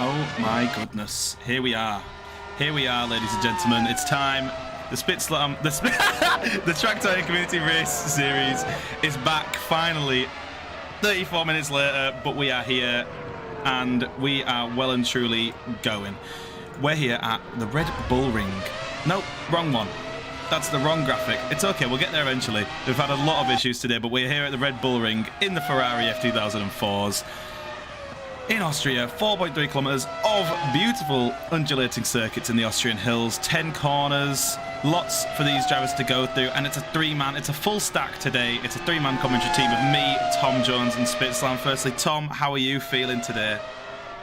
Oh my goodness. Here we are. Here we are, ladies and gentlemen. It's time. The Spit Slam, the Track Time Community Race Series is back finally. 34 minutes later, but we are here and we are well and truly going. We're here at the Red Bull Ring. Nope, wrong one. That's the wrong graphic. It's okay, we'll get there eventually. We've had a lot of issues today, but we're here at the Red Bull Ring in the Ferrari F2004s. In Austria, 4.3 kilometers of beautiful undulating circuits in the Austrian hills, 10 corners, lots for these drivers to go through, and it's a full stack today. It's a three-man commentary team of me, Tom Jones, and Spit Slam. Firstly, Tom, how are you feeling today?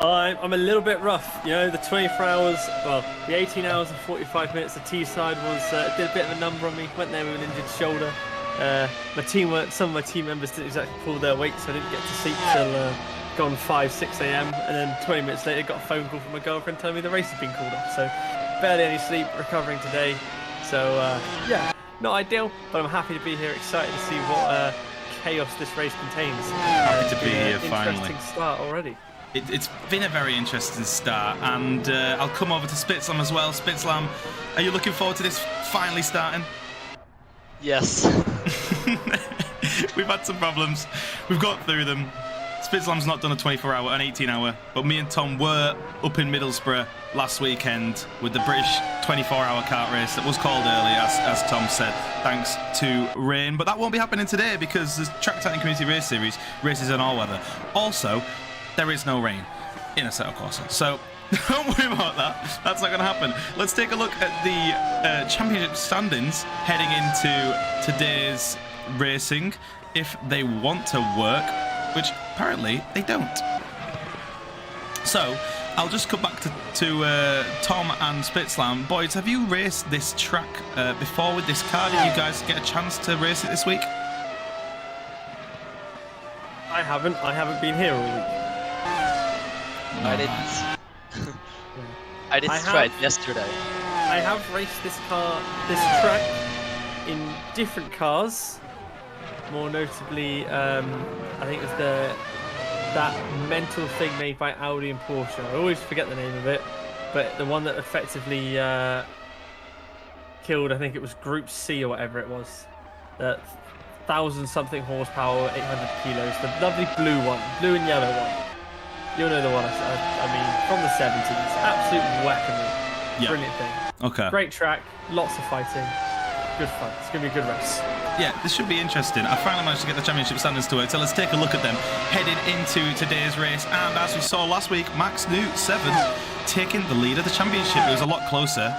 I'm a little bit rough. You know, the 24 hours, well, the 18 hours and 45 minutes, the T-side was, did a bit of a number on me. Went there with an injured shoulder. Some of my team members didn't exactly pull their weight, so I didn't get to sleep till gone 5-6 a.m. and then 20 minutes later got a phone call from my girlfriend telling me the race had been called off. So barely any sleep, recovering today. So yeah, not ideal, but I'm happy to be here, excited to see what chaos this race contains. Happy to be here finally. Interesting start already. It's been a very interesting start, and I'll come over to Spit Slam as well. Spit Slam, are you looking forward to this finally starting? Yes. We've had some problems. We've got through them. Spit Slam's not done a 24-hour, an 18-hour, but me and Tom were up in Middlesbrough last weekend with the British 24-hour kart race that was called early, as Tom said, thanks to rain. But that won't be happening today because the Track Time Community Race Series races in all weather. Also, there is no rain in Assetto Corsa, so don't worry about that. That's not going to happen. Let's take a look at the championship standings heading into today's racing, if they want to work, which apparently they don't. So I'll just come back to Tom and Spit Slam. Boys, have you raced this track before with this car? Did you guys get a chance to race it this week? I haven't been here all week. No, I didn't. I did try it yesterday. I have raced this track in different cars. More notably, I think it was that mental thing made by Audi and Porsche. I always forget the name of it, but the one that effectively killed, I think it was Group C or whatever it was. That 1,000-something horsepower, 800 kilos. The lovely blue one, blue and yellow one. You'll know the one I mean, from the 70s. Absolute whack-a-mole. Yeah. Brilliant thing. Okay. Great track, lots of fighting. Good fun. It's going to be a good race. Yeah, this should be interesting. I finally managed to get the championship standings to work, so let's take a look at them heading into today's race. And as we saw last week, Max Newt 7 taking the lead of the championship. It was a lot closer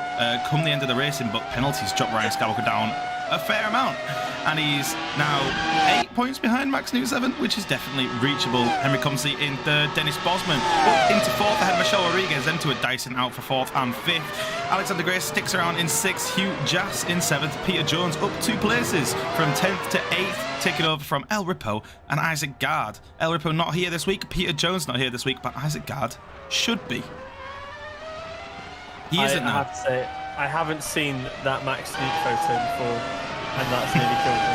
come the end of the racing, but penalties dropped Ryan Skywalker down a fair amount. And he's now 8 points behind Max Newt 7, which is definitely reachable. Henry Comsey in third, Dennis Bosman up into fourth ahead of Michelle Rodriguez, then to a Dyson out for fourth and fifth. Alexander Grace sticks around in sixth, Hugh Jass in seventh, Peter Jones up 2 places from 10th to 8th, taking over from El Ripo and Isaac Gard. El Ripo not here this week, Peter Jones not here this week, but Isaac Gard should be. He isn't I now. have to say, I haven't seen that Max Snoop photo before, and that's nearly killed me.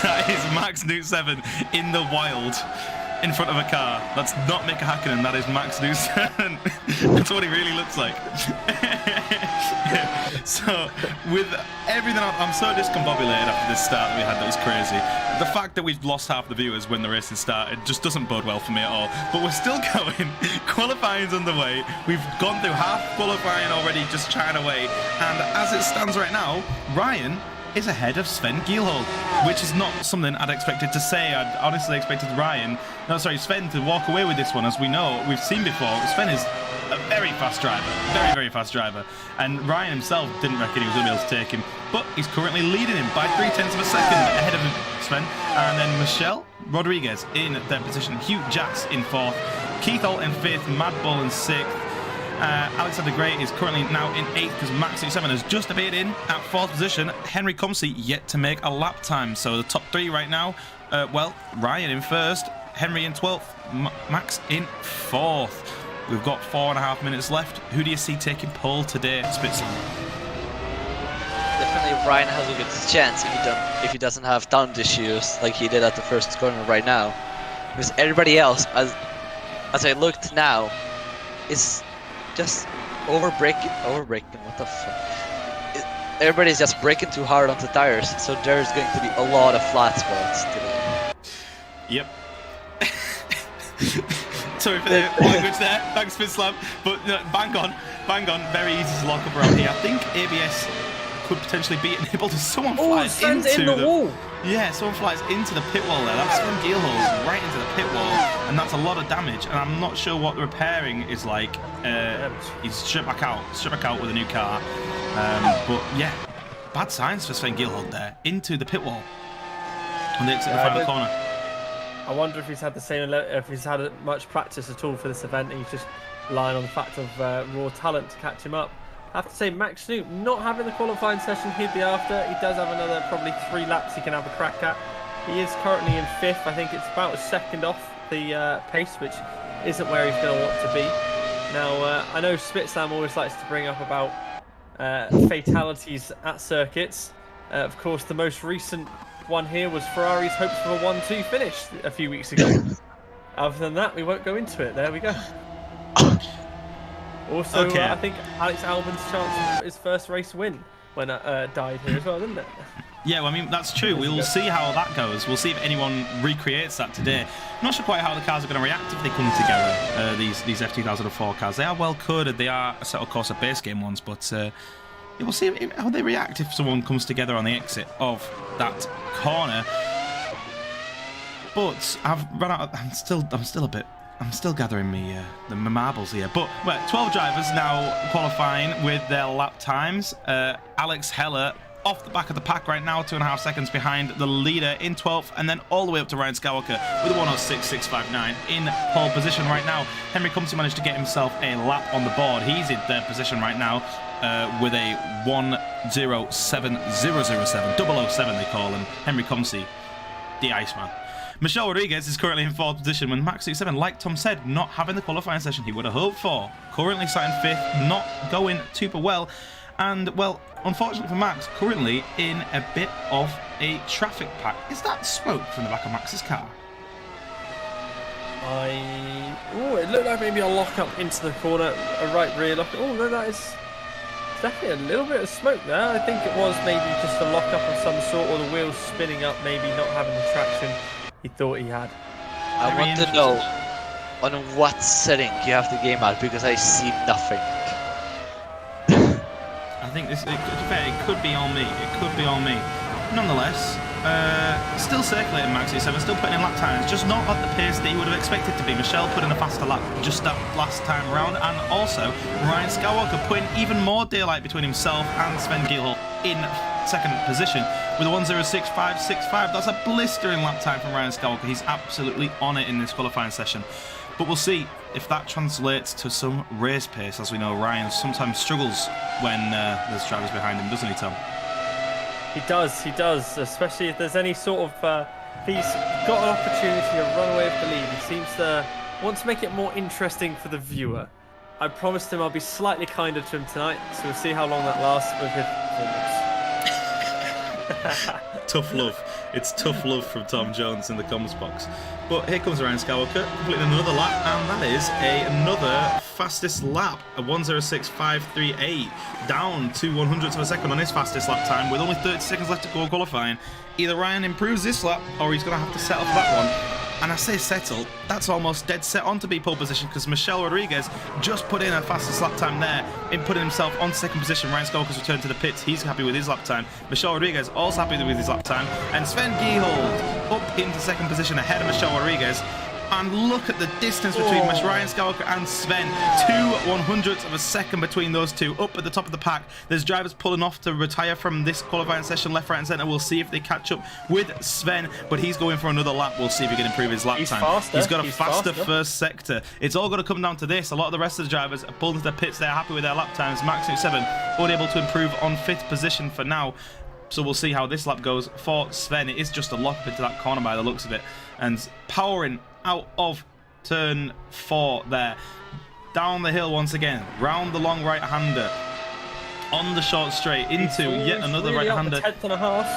That is Max Newt 7 in the wild in front of a car. That's not Mika Hakkinen, that is Max Newt 7. That's what he really looks like. So, with everything, I'm so discombobulated after this start that we had. That was crazy. The fact that we've lost half the viewers when the race has started just doesn't bode well for me at all. But we're still going. Qualifying's underway. We've gone through half qualifying already, just chatting away. And as it stands right now, Ryan is ahead of Sven Gielhold, which is not something I'd expected to say. I'd honestly expected Sven to walk away with this one. As we know, we've seen before, Sven is a very fast driver, very fast driver, and Ryan himself didn't reckon he was going to be able to take him, but he's currently leading him by 0.3 of a second ahead of Sven. And then Michelle Rodriguez in third position, Hugh Jacks in fourth, Keith Holt in fifth, Mad Bull in sixth. Alexander Gray is currently now in 8th because Max 7 has just appeared in at 4th position. Henry Comsey yet to make a lap time. So the top 3 right now, well, Ryan in 1st, Henry in 12th, Max in 4th. We've got 4.5 minutes left. Who do you see taking pole today, Spitzer? Definitely Ryan has a good chance if he doesn't have down issues like he did at the first corner right now. Because everybody else, as I looked now, is just over-braking, what the fuck? Everybody's just braking too hard on the tires, so there's going to be a lot of flat spots today. Yep. Sorry for the language there, thanks for Slam, but bang on, very easy to lock up around here. I think ABS could potentially be enabled as someone flies into the wall. Yeah, someone flies into the pit wall there. That's Sven Gielhold right into the pit wall, and that's a lot of damage. And I'm not sure what the repairing is like. He's stripped back out with a new car. But yeah, bad signs for Sven Gielhold there into the pit wall on the exit of the final corner. I wonder if he's had much practice at all for this event. He's just relying on the fact of raw talent to catch him up. I have to say, Max Snoop not having the qualifying session he'd be after. He does have another probably 3 laps he can have a crack at. He is currently in 5th. I think it's about a second off the pace, which isn't where he's going to want to be. Now, I know Spitsam always likes to bring up about fatalities at circuits. Of course, the most recent one here was Ferrari's hopes for a 1-2 finish a few weeks ago. Other than that, we won't go into it. There we go. Also, okay. I think Alex Albon's chance of his first race win when died here as well, didn't it? Yeah, well, I mean, that's true. We'll see how that goes. We'll see if anyone recreates that today. I'm not sure quite how the cars are going to react if they come together, these F2004 cars. They are well coded. They are, of course, base game ones, but we'll see how they react if someone comes together on the exit of that corner. But I've run out of, I'm still gathering the marbles here. But 12 drivers now qualifying with their lap times. Alex Heller off the back of the pack right now, 2.5 seconds behind the leader in 12th, and then all the way up to Ryan Skywalker with a 106.659 in pole position right now. Henry Comsey managed to get himself a lap on the board. He's in third position right now with a 107.007, 007 they call him. Henry Comsey, the Iceman. Michelle Rodriguez is currently in 4th position when Max 7, like Tom said, not having the qualifying session he would have hoped for. Currently sat in 5th, not going super well. And, well, unfortunately for Max, currently in a bit of a traffic pack. Is that smoke from the back of Max's car? It looked like maybe a lock-up into the corner, a right rear lock. Oh, no, that is definitely a little bit of smoke there. I think it was maybe just a lock-up of some sort, or the wheels spinning up, maybe not having the traction he thought he had. I want to know on what setting you have the game at, because I see nothing. I think it could be on me. It could be on me. Nonetheless, still circulating Max 7, still putting in lap times, just not at the pace that you would have expected to be. Michelle put in a faster lap just that last time around, and also Ryan Skywalker putting even more daylight between himself and Sven Gielhold in second position with a 106.565. That's a blistering lap time from Ryan Skywalker. He's absolutely on it in this qualifying session. But we'll see if that translates to some race pace. As we know, Ryan sometimes struggles when there's drivers behind him, doesn't he, Tom? He does, especially if there's any sort of... he's got an opportunity to run away with the lead. He seems to want to make it more interesting for the viewer. I promised him I'll be slightly kinder to him tonight, so we'll see how long that lasts with his performance. Tough love. It's tough love from Tom Jones in the comments box. But here comes Ryan Skywalker, completing another lap, and that is another fastest lap, a 1:06.538, down to 100ths of a second on his fastest lap time, with only 30 seconds left to go qualifying. Either Ryan improves this lap, or he's going to have to settle for that one. And I say settle, that's almost dead set on to be pole position, because Michelle Rodriguez just put in a fastest lap time there in putting himself on second position. Ryan Skywalker's returned to the pits. He's happy with his lap time. Michelle Rodriguez also happy with his lap time. And Sven Giehold up into second position ahead of Michelle Rodriguez. And look at the distance between Ryan Skywalker and Sven. 2/100ths of a second between those two, up at the top of the pack. There's drivers pulling off to retire from this qualifying session, left, right, and centre. We'll see if they catch up with Sven, but he's going for another lap. We'll see if he can improve his lap time. Faster. He's got a faster first sector. It's all going to come down to this. A lot of the rest of the drivers are pulled into their pits. They're happy with their lap times. Max 7 unable to improve on 5th position for now. So we'll see how this lap goes for Sven. It is just a lock up into that corner by the looks of it. And powering out of turn 4 there. Down the hill once again. Round the long right-hander. On the short straight into yet another right-hander. 10th and a half.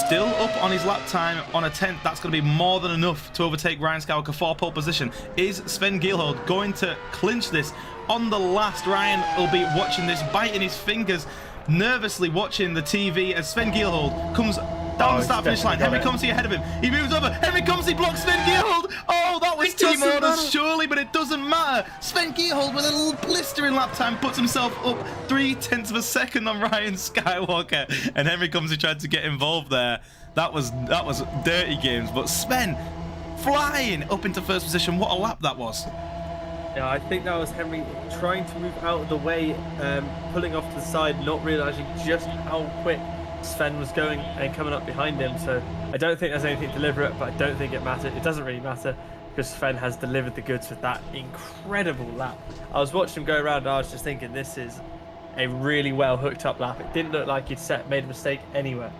Still up on his lap time on a 10th. That's going to be more than enough to overtake Ryan Skywalker for pole position. Is Sven Giehold going to clinch this on the last? Ryan will be watching this, biting his fingers, nervously watching the TV as Sven Giehold comes down the start finish line. Henry Comsey ahead of him. He moves over. Henry Comsey blocks Sven Giehold. Oh, that was team orders, surely, but it doesn't matter. Sven Giehold with a little blistering lap time puts himself up 0.3 of a second on Ryan Skywalker, and Henry Comsey tried to get involved there. That was dirty games, but Sven flying up into first position. What a lap that was. Yeah, I think that was Henry trying to move out of the way, pulling off to the side, not realising just how quick Sven was going and coming up behind him. So I don't think there's anything deliberate, but I don't think it mattered. It doesn't really matter because Sven has delivered the goods with that incredible lap. I was watching him go around and I was just thinking this is a really well hooked up lap. It didn't look like he'd made a mistake anywhere.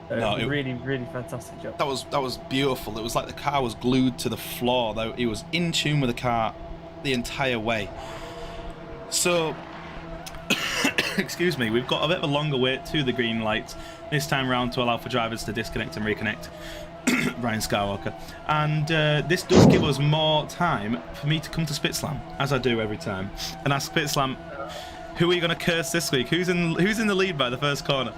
So no, really fantastic job. That was beautiful. It was like the car was glued to the floor, though. He was in tune with the car the entire way. So excuse me, we've got a bit of a longer wait to the green lights this time round to allow for drivers to disconnect and reconnect. Ryan Skywalker, and this does give us more time for me to come to Spitslam, as I do every time, and ask Spitslam, who are you going to curse this week? Who's in the lead by the first corner?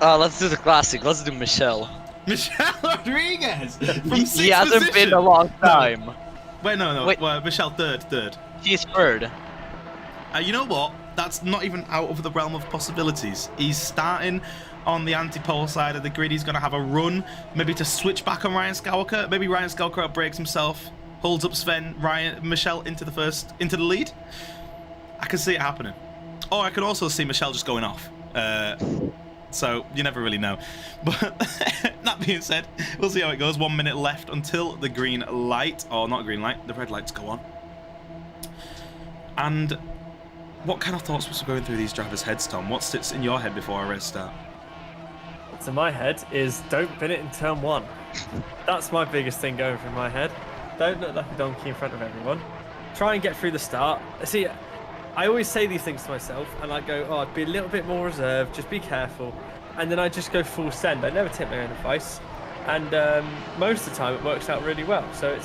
Let's do the classic. Let's do Michelle. Michelle Rodriguez from 6th He hasn't position. been a long time. No. Wait, no. Wait. Well, Michelle third. He's third. You know what? That's not even out of the realm of possibilities. He's starting on the anti-pole side of the grid. He's going to have a run, maybe to switch back on Ryan Skywalker. Maybe Ryan Skywalker outbreaks himself, holds up Sven, Michelle into the lead. I can see it happening. Or I can also see Michelle just going off. So you never really know. But that being said, we'll see how it goes. 1 minute left until the green light, or not green light, the red lights go on. And what kind of thoughts was going through these drivers' heads, Tom? What sits in your head before a race start? What's in my head is don't bin it in turn 1. That's my biggest thing going through my head. Don't look like a donkey in front of everyone. Try and get through the start. See, I always say these things to myself, and I go, oh, I'd be a little bit more reserved, just be careful. And then I just go full send. I never take my own advice. And most of the time it works out really well. So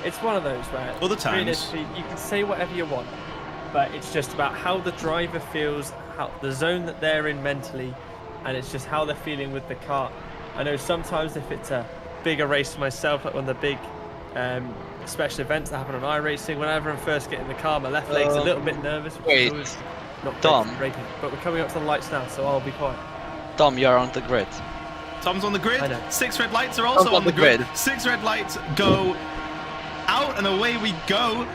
it's one of those where other times you can say whatever you want, but it's just about how the driver feels, how the zone that they're in mentally, and it's just how they're feeling with the car. I know sometimes if it's a bigger race for myself, like one of the big special events that happen on iRacing, whenever I'm first getting in the car, my left leg's a little bit nervous. Wait, not Dom. But we're coming up to the lights now, so I'll be quiet. Dom, you're on the grid. Tom's on the grid. I know. 6 red lights are also on the grid. 6 red lights go out, and away we go.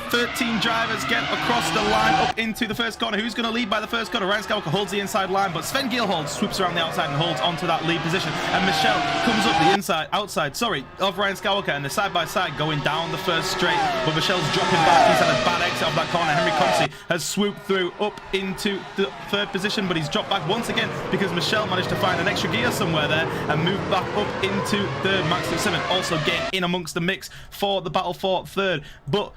13 drivers get across the line up into the first corner. Who's going to lead by the first corner? Ryan Skywalker holds the inside line, but Sven Giehold swoops around the outside and holds onto that lead position. And Michelle comes up the outside of Ryan Skywalker, and the side-by-side going down the first straight. But Michelle's dropping back. He's had a bad exit off that corner. Henry Comsey has swooped through up into the 3rd position, but he's dropped back once again because Michelle managed to find an extra gear somewhere there and move back up into 3rd. Max 7 also getting in amongst the mix for the battle for 3rd. But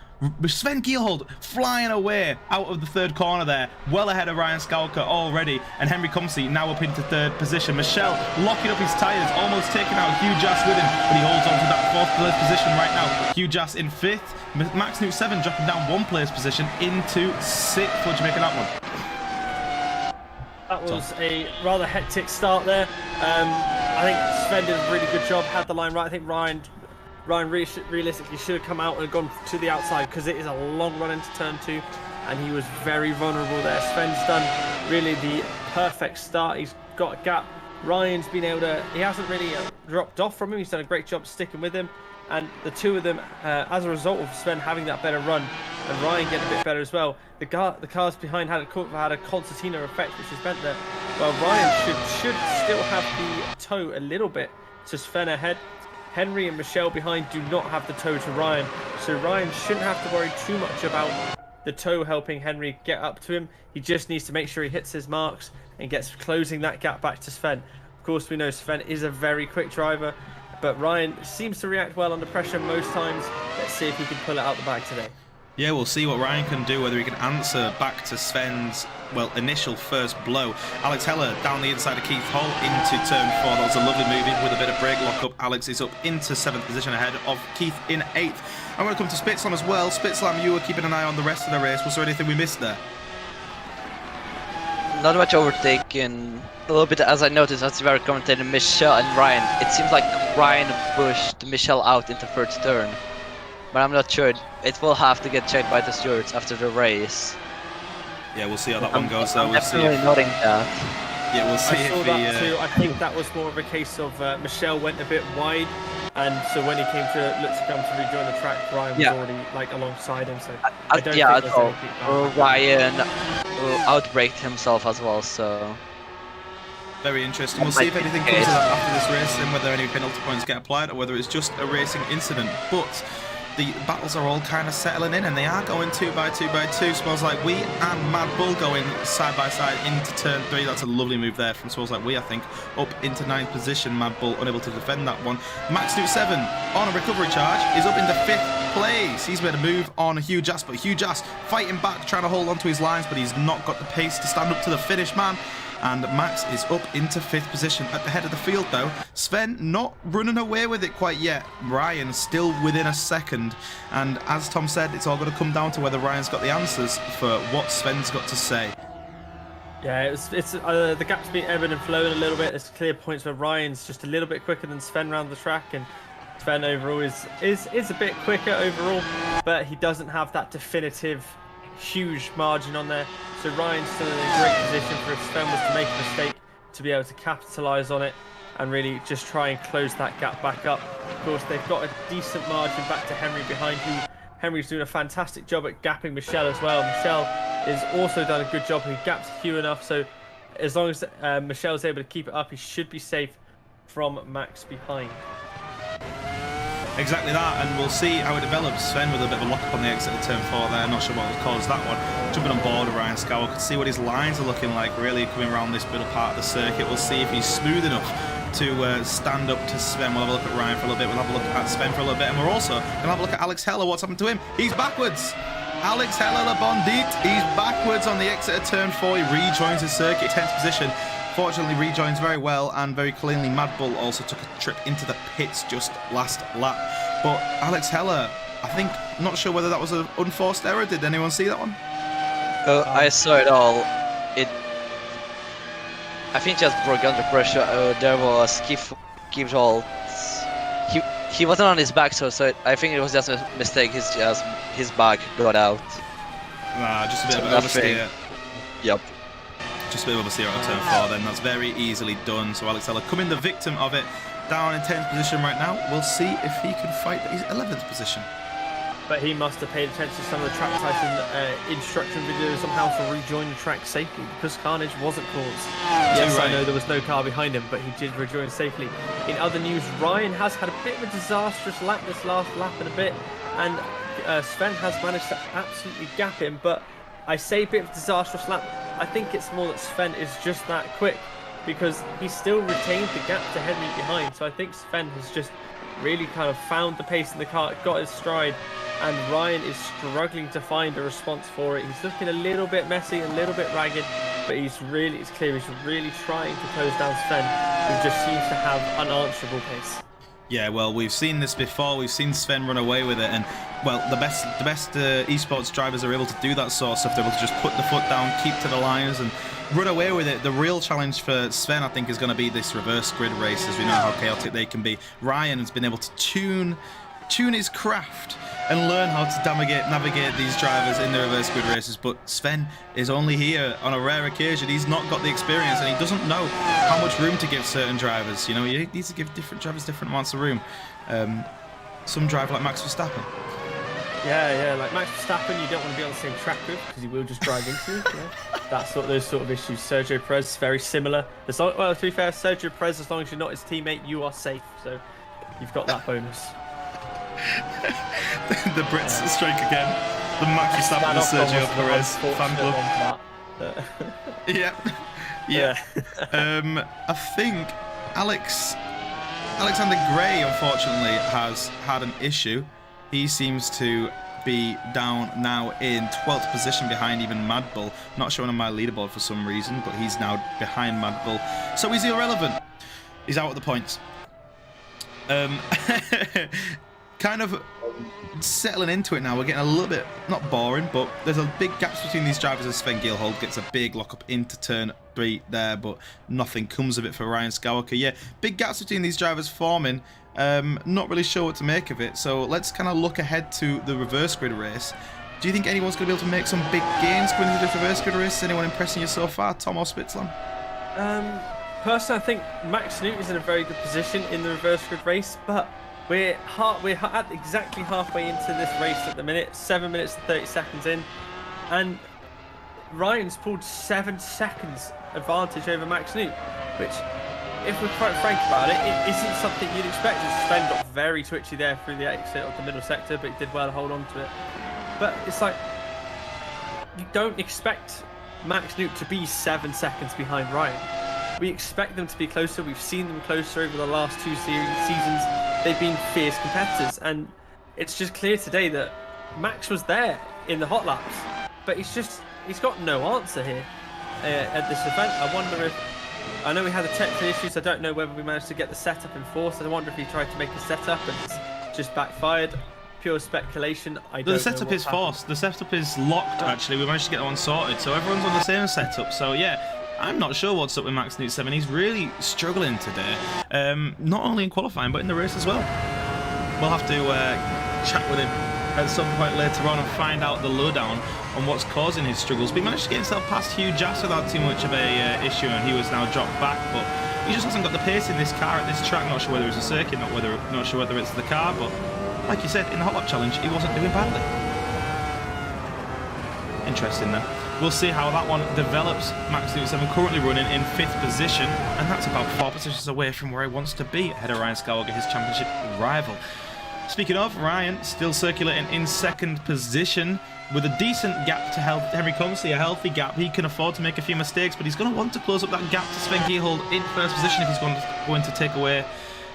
Sven Gierhold flying away out of the third corner there, well ahead of Ryan Skalka already, and Henry Comsey now up into third position. Michel locking up his tyres, almost taking out Hugh Jass with him, but he holds on to that fourth place position right now. Hugh Jass in fifth, Max Newt 7 dropping down one place position into sixth. What do you make of that one? That was a rather hectic start there. I think Sven did a really good job, had the line right. I think Ryan realistically should have come out and gone to the outside, because it is a long run into turn 2, and he was very vulnerable there. Sven's done really the perfect start. He's got a gap. Ryan's been able to, he hasn't really dropped off from him. He's done a great job sticking with him, and the two of them, as a result of Sven having that better run and Ryan getting a bit better as well, the cars behind had a concertina effect, which is meant that, well, Ryan should still have the toe a little bit to Sven ahead. Henry and Michel behind do not have the toe to Ryan, so Ryan shouldn't have to worry too much about the toe helping Henry get up to him. He just needs to make sure he hits his marks and gets closing that gap back to Sven. Of course, we know Sven is a very quick driver, but Ryan seems to react well under pressure most times. Let's see if he can pull it out the bag today. Yeah, we'll see what Ryan can do, whether he can answer back to Sven's, well, initial first blow. Alex Heller down the inside of Keith Hull into turn 4. That was a lovely move in with a bit of brake lock-up. Alex is up into 7th position ahead of Keith in 8th. I'm going to come to Spitzlam as well. Spitzlam, you were keeping an eye on the rest of the race. Was there anything we missed there? Not much overtaking. A little bit, as I noticed, as we were commentating, Michel and Ryan. It seems like Ryan pushed Michel out into first turn, but I'm not sure. It will have to get checked by the stewards after the race. Yeah, we'll see how that one goes. I'm We'll see. definitely noting that. Yeah, we'll see I saw if that too. I think that was more of a case of Michel went a bit wide, and so when he came to look to come to rejoin the track, Ryan was already like alongside him. So I don't think there's anything Ryan outbraked himself as well. So very interesting. We'll see if anything comes of that after this race, and whether any penalty points get applied, or whether it's just a racing incident. But the battles are all kind of settling in, and they are going 2 by 2 by 2. Smells Like We and Mad Bull going side by side into turn 3. That's a lovely move there from Smells Like We, I think. Up into 9th position. Mad Bull unable to defend that one. Max Newt 7 on a recovery charge is up into 5th place. He's made a move on Hugh Jass, but Hugh Jass fighting back, trying to hold on to his lines, but he's not got the pace to stand up to the finish, man. And Max is up into 5th position at the head of the field, though. Sven not running away with it quite yet. Ryan still within a second. And as Tom said, it's all going to come down to whether Ryan's got the answers for what Sven's got to say. Yeah, it's the gap's been ebbing and flowing a little bit. There's clear points where Ryan's just a little bit quicker than Sven around the track, and Sven overall is a bit quicker overall, but he doesn't have that definitive huge margin on there. So Ryan's still in a great position for if Sven was to make a mistake to be able to capitalise on it and really just try and close that gap back up. Of course, they've got a decent margin back to Henry behind, who Henry's doing a fantastic job at gapping Michel as well. Michel has also done a good job. He gaps Hugh enough, so as long as Michel's able to keep it up, he should be safe from Max behind. Exactly that, and we'll see how it develops. Sven with a bit of a lock-up on the exit of turn 4 there, not sure what caused that one. Jumping on board of Ryan Scowl, could see what his lines are looking like, really coming around this middle part of the circuit. We'll see if he's smooth enough to stand up to Sven. We'll have a look at Ryan for a little bit, we'll have a look at Sven for a little bit, and we're also going to have a look at Alex Heller. What's happened to him? He's backwards! Alex Heller, Le Bondit, he's backwards on the exit of turn 4. He rejoins his circuit, 10th position. Fortunately rejoins very well and very cleanly. Mad Bull also took a trip into the pits just last lap. But Alex Heller, I think, not sure whether that was an unforced error. Did anyone see that one? I saw it all. I think just broke under pressure. There was Keith Hall. He wasn't on his back, so I think it was just a mistake. His back got out. Nah, just a bit of an oversteer. Yep. Just a bit of oversteer out of turn 4 then. That's very easily done. So Alex Heller coming the victim of it. Down in 10th position right now. We'll see if he can fight his 11th position. But he must have paid attention to some of the track Tyson instruction videos on how to rejoin the track safely, because carnage wasn't caused. Yes, right. I know there was no car behind him, but he did rejoin safely. In other news, Ryan has had a bit of a disastrous lap this last lap and a bit, and Sven has managed to absolutely gap him. But I say bit of a disastrous lap. I think it's more that Sven is just that quick, because he still retained the gap to Henry behind. So I think Sven has just really kind of found the pace in the car, got his stride, and Ryan is struggling to find a response for it. He's looking a little bit messy, a little bit ragged, but it's clear he's really trying to close down Sven, who just seems to have unanswerable pace. Yeah, well, we've seen this before. We've seen Sven run away with it, and well, the best esports drivers are able to do that sort of stuff. They're able to just put the foot down, keep to the lines, and run away with it. The real challenge for Sven, I think, is going to be this reverse grid race, as we know how chaotic they can be. Ryan has been able to tune his craft and learn how to navigate these drivers in the reverse grid races, but Sven is only here on a rare occasion. He's not got the experience, and he doesn't know how much room to give certain drivers. You know, you need to give different drivers different amounts of room. Some drive like Max Verstappen. Yeah, like Max Verstappen, you don't want to be on the same track with, because he will just drive into you. Those sort of issues. Sergio Perez is very similar. Well, to be fair, Sergio Perez, as long as you're not his teammate, you are safe. So you've got that bonus. The Brits strike again. The Max Verstappen and Sergio Perez fan club. Yeah. I think Alexander Gray, unfortunately, has had an issue. He seems to be down now in 12th position behind even Mad Bull. Not showing on my leaderboard for some reason, but he's now behind Mad Bull. So he's irrelevant. He's out at the points. Kind of settling into it now. We're getting a little bit, not boring, but there's a big gaps between these drivers as Sven Gilhold gets a big lock up into turn 3 there, but nothing comes of it for Ryan Skywalker. Yeah, big gaps between these drivers forming. Not really sure what to make of it. So let's kind of look ahead to the reverse grid race. Do you think anyone's going to be able to make some big gains going into this reverse grid race? Is anyone impressing you so far, Tom or Spitzlam? Personally, I think Max Newt is in a very good position in the reverse grid race, but we're at exactly halfway into this race at the minute, 7 minutes and 30 seconds in, and Ryan's pulled 7 seconds advantage over Max Newt, which, if we're quite frank about it, it isn't something you'd expect. Sven got very twitchy there through the exit of the middle sector, but he did well to hold on to it. But it's like, you don't expect Max Newt to be 7 seconds behind Ryan. We expect them to be closer. We've seen them closer over the last 2 seasons. They've been fierce competitors, and it's just clear today that Max was there in the hot laps, but he's got no answer here at this event. I know we had the technical issues. I don't know whether we managed to get the setup in force. I wonder if he tried to make a setup and it's just backfired. Pure speculation. The setup is forced. The setup is locked, actually. We managed to get that one sorted, so everyone's on the same setup. So yeah, I'm not sure what's up with Max Newt 7. He's really struggling today, not only in qualifying but in the race as well. We'll have to chat with him at some point later on and find out the lowdown on what's causing his struggles. But he managed to get himself past Hugh Jass without too much of a issue, and he was now dropped back, but he just hasn't got the pace in this car at this track. Not sure whether it's a circuit, not sure whether it's the car, but like you said, in the hot lap challenge, he wasn't doing badly. Interesting though. We'll see how that one develops. Max Newt 7 currently running in 5th position, and that's about 4 positions away from where he wants to be, ahead of Ryan Skywalker, his championship rival. Speaking of, Ryan still circulating in 2nd position with a decent gap to Henry Comsey, a healthy gap. He can afford to make a few mistakes, but he's going to want to close up that gap to Sven Giehold in 1st position if he's going to take away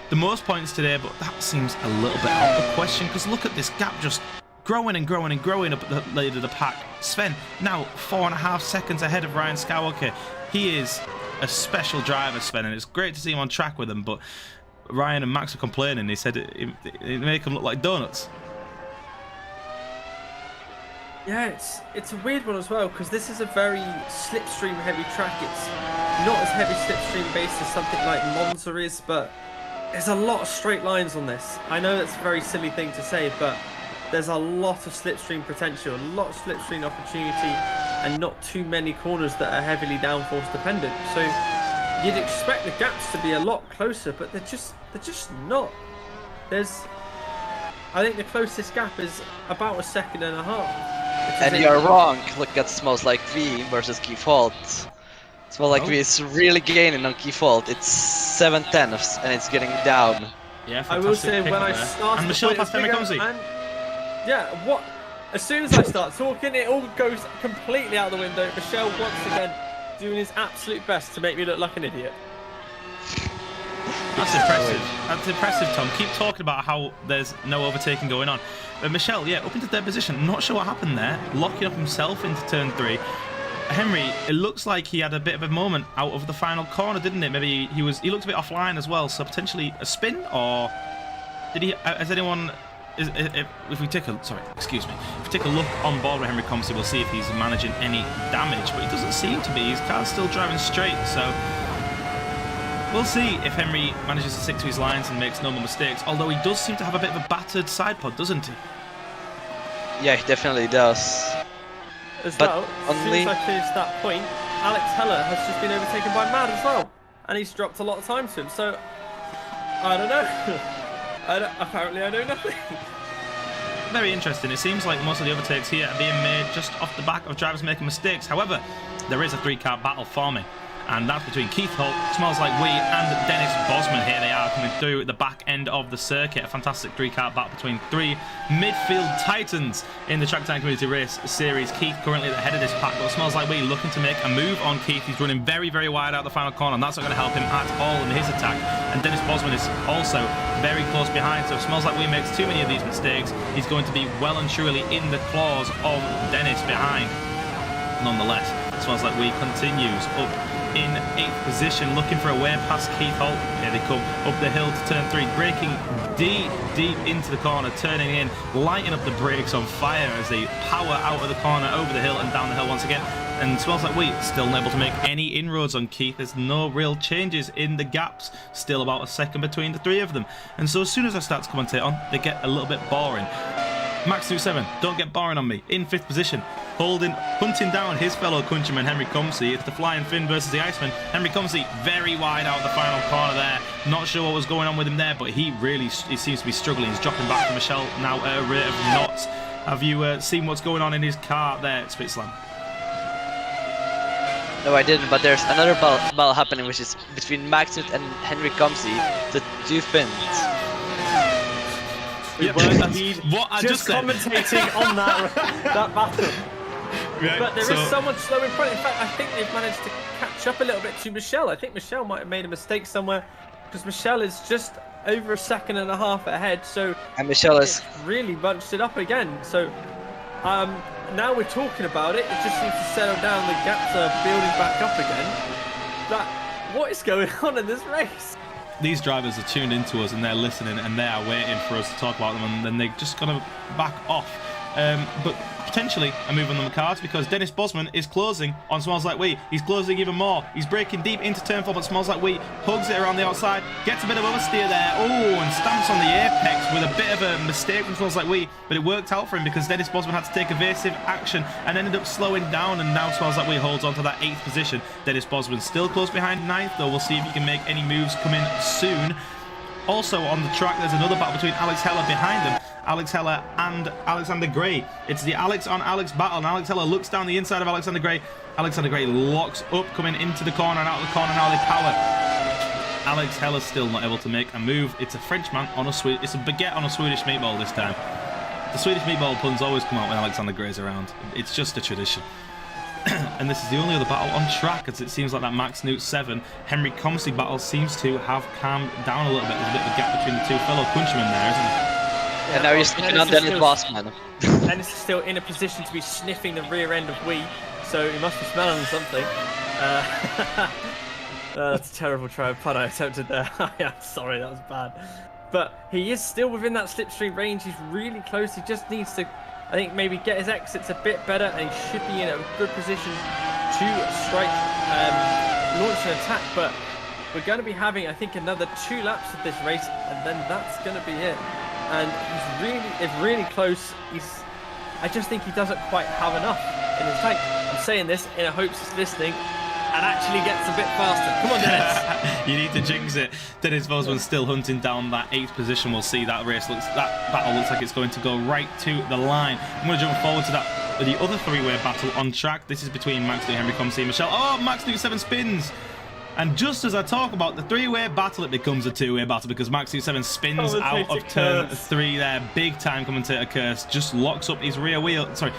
the most points today, but that seems a little bit out of the question, because look at this gap just growing and growing and growing up at the lead of the pack. Sven now 4.5 seconds ahead of Ryan Skywalker. He is a special driver, Sven, and it's great to see him on track with him, but Ryan and Max are complaining. He said it make them look like donuts. Yeah, it's a weird one as well, because this is a very slipstream heavy track. It's not as heavy slipstream based as something like Monza is, but there's a lot of straight lines on this. I know that's a very silly thing to say, but there's a lot of slipstream potential, a lot of slipstream opportunity, and not too many corners that are heavily downforce dependent. So you'd expect the gaps to be a lot closer, but they're just not. I think the closest gap is about 1.5 seconds. And you're wrong. Look at Smells Like V versus Keith Holt. Smells Like V is really gaining on Keith Holt. It's 7/10 and it's getting down. Yeah, I will say when I started, and Michelle past Henry Comsey. Yeah, as soon as I start talking, it all goes completely out the window. Michelle once again doing his absolute best to make me look like an idiot. That's impressive. That's impressive, Tom. Keep talking about how there's no overtaking going on. Michelle, yeah, up into third position. Not sure what happened there. Locking up himself into turn 3. Henry, it looks like he had a bit of a moment out of the final corner, didn't it? Maybe he looked a bit offline as well, so potentially a spin, or did he? Has anyone? If we take a if we take a look on board with Henry Comsey, we'll see if he's managing any damage, but he doesn't seem to be. His car's still driving straight, so we'll see if Henry manages to stick to his lines and makes no more mistakes. Although he does seem to have a bit of a battered side pod, doesn't he? Yeah, he definitely does. As But well, only- as soon as I finished that point, Alex Heller has just been overtaken by Mad as well, and he's dropped a lot of time to him. So I don't know. Apparently, I know nothing. Very interesting. It seems like most of the overtakes here are being made just off the back of drivers making mistakes. However, there is a 3-car battle forming, and that's between Keith Holt, Smells Like We, and Dennis Bosman. Here they are coming through at the back end of the circuit. A fantastic 3-car battle between 3 midfield titans in the Track Time Community Race Series. Keith currently at the head of this pack, but Smells Like We looking to make a move on Keith. He's running very, very wide out the final corner, and that's not going to help him at all in his attack. And Dennis Bosman is also very close behind, so if Smells Like We makes too many of these mistakes, he's going to be well and truly in the claws of Dennis behind. Nonetheless, Smells Like We continues up in 8th position, looking for a way past Keith Holt. Here they come up the hill to turn 3, braking deep into the corner, turning in, lighting up the brakes on fire as they power out of the corner, over the hill and down the hill once again. And Smells Like We still unable to make any inroads on Keith. There's no real changes in the gaps, still about a second between the 3 of them. And so as soon as I start to commentate on, they get a little bit boring. Max27, don't get boring on me, in 5th position, hunting down his fellow countryman Henry Comsey. It's the Flying Finn versus the Iceman. Henry Comsey very wide out the final corner there. Not sure what was going on with him there, but he seems to be struggling. He's dropping back to Michelle now at a rate of knots. Have you seen what's going on in his car there at Spitzland? No, I didn't, but there's another battle happening, which is between Maxut and Henry Comsey, the 2 Finns. Yep, what I just said. Commentating on that battle. Right, But there is someone slow in front. In fact, I think they've managed to catch up a little bit to Michelle. I think Michelle might have made a mistake somewhere, because Michelle is just over a second and a half ahead. So And Michelle is... it's really bunched it up again. So now we're talking about it. It just seems to settle down. The gaps are building back up again. What is going on in this race? These drivers are tuned into us and they're listening and they are waiting for us to talk about them, and then they're just going to back off. But potentially a move on the cards, because Dennis Bosman is closing on Smells Like We. He's closing even more. He's breaking deep into turn 4, but Smells Like We hugs it around the outside, gets a bit of oversteer there. Oh, and stamps on the apex with a bit of a mistake from Smells Like We, but it worked out for him because Dennis Bosman had to take evasive action and ended up slowing down, and now Smells Like We holds on to that 8th position. Dennis Bosman still close behind 9th, though. We'll see if he can make any moves coming soon. Also on the track, there's another battle between Alex Heller behind them. Alex Heller and Alexander Gray. It's the Alex on Alex battle, and Alex Heller looks down the inside of Alexander Gray. Alexander Gray locks up, coming into the corner and out of the corner. Now they power. Alex Heller's still not able to make a move. It's a Frenchman on a it's a baguette on a Swedish meatball this time. The Swedish meatball puns always come out when Alexander Gray's around. It's just a tradition. And this is the only other battle on track, as it seems like that Max Newt 7 Henry Comsey battle seems to have calmed down a little bit. There's a bit of a gap between the 2 fellow countrymen there, isn't there? And now you're sniffing on Dennis Bosman. Dennis is still in a position to be sniffing the rear end of Wee, so he must be smelling something. That's a terrible pun I attempted there. I'm sorry, that was bad. But he is still within that slipstream range. He's really close. He just needs to, I think, maybe get his exits a bit better, and he should be in a good position to strike, launch an attack. But we're going to be having, I think, another 2 laps of this race, and then that's going to be it. And it's really close. I just think he doesn't quite have enough in his tank. I'm saying this in hopes he's listening and actually gets a bit faster. Come on, Dennis. You need to jinx it. Dennis Bosman's still hunting down that 8th position. We'll see. That battle looks like it's going to go right to the line. I'm going to jump forward to the other 3-way battle on track. This is between Max Newt, Henry Comsey, and Michelle. Oh, Max Newt 7 spins. And just as I talk about the 3-way battle, it becomes a 2-way battle, because Max Newt 7 spins out of turn 3 there. Big time commentator curse. Just locks up his rear wheel. Sorry,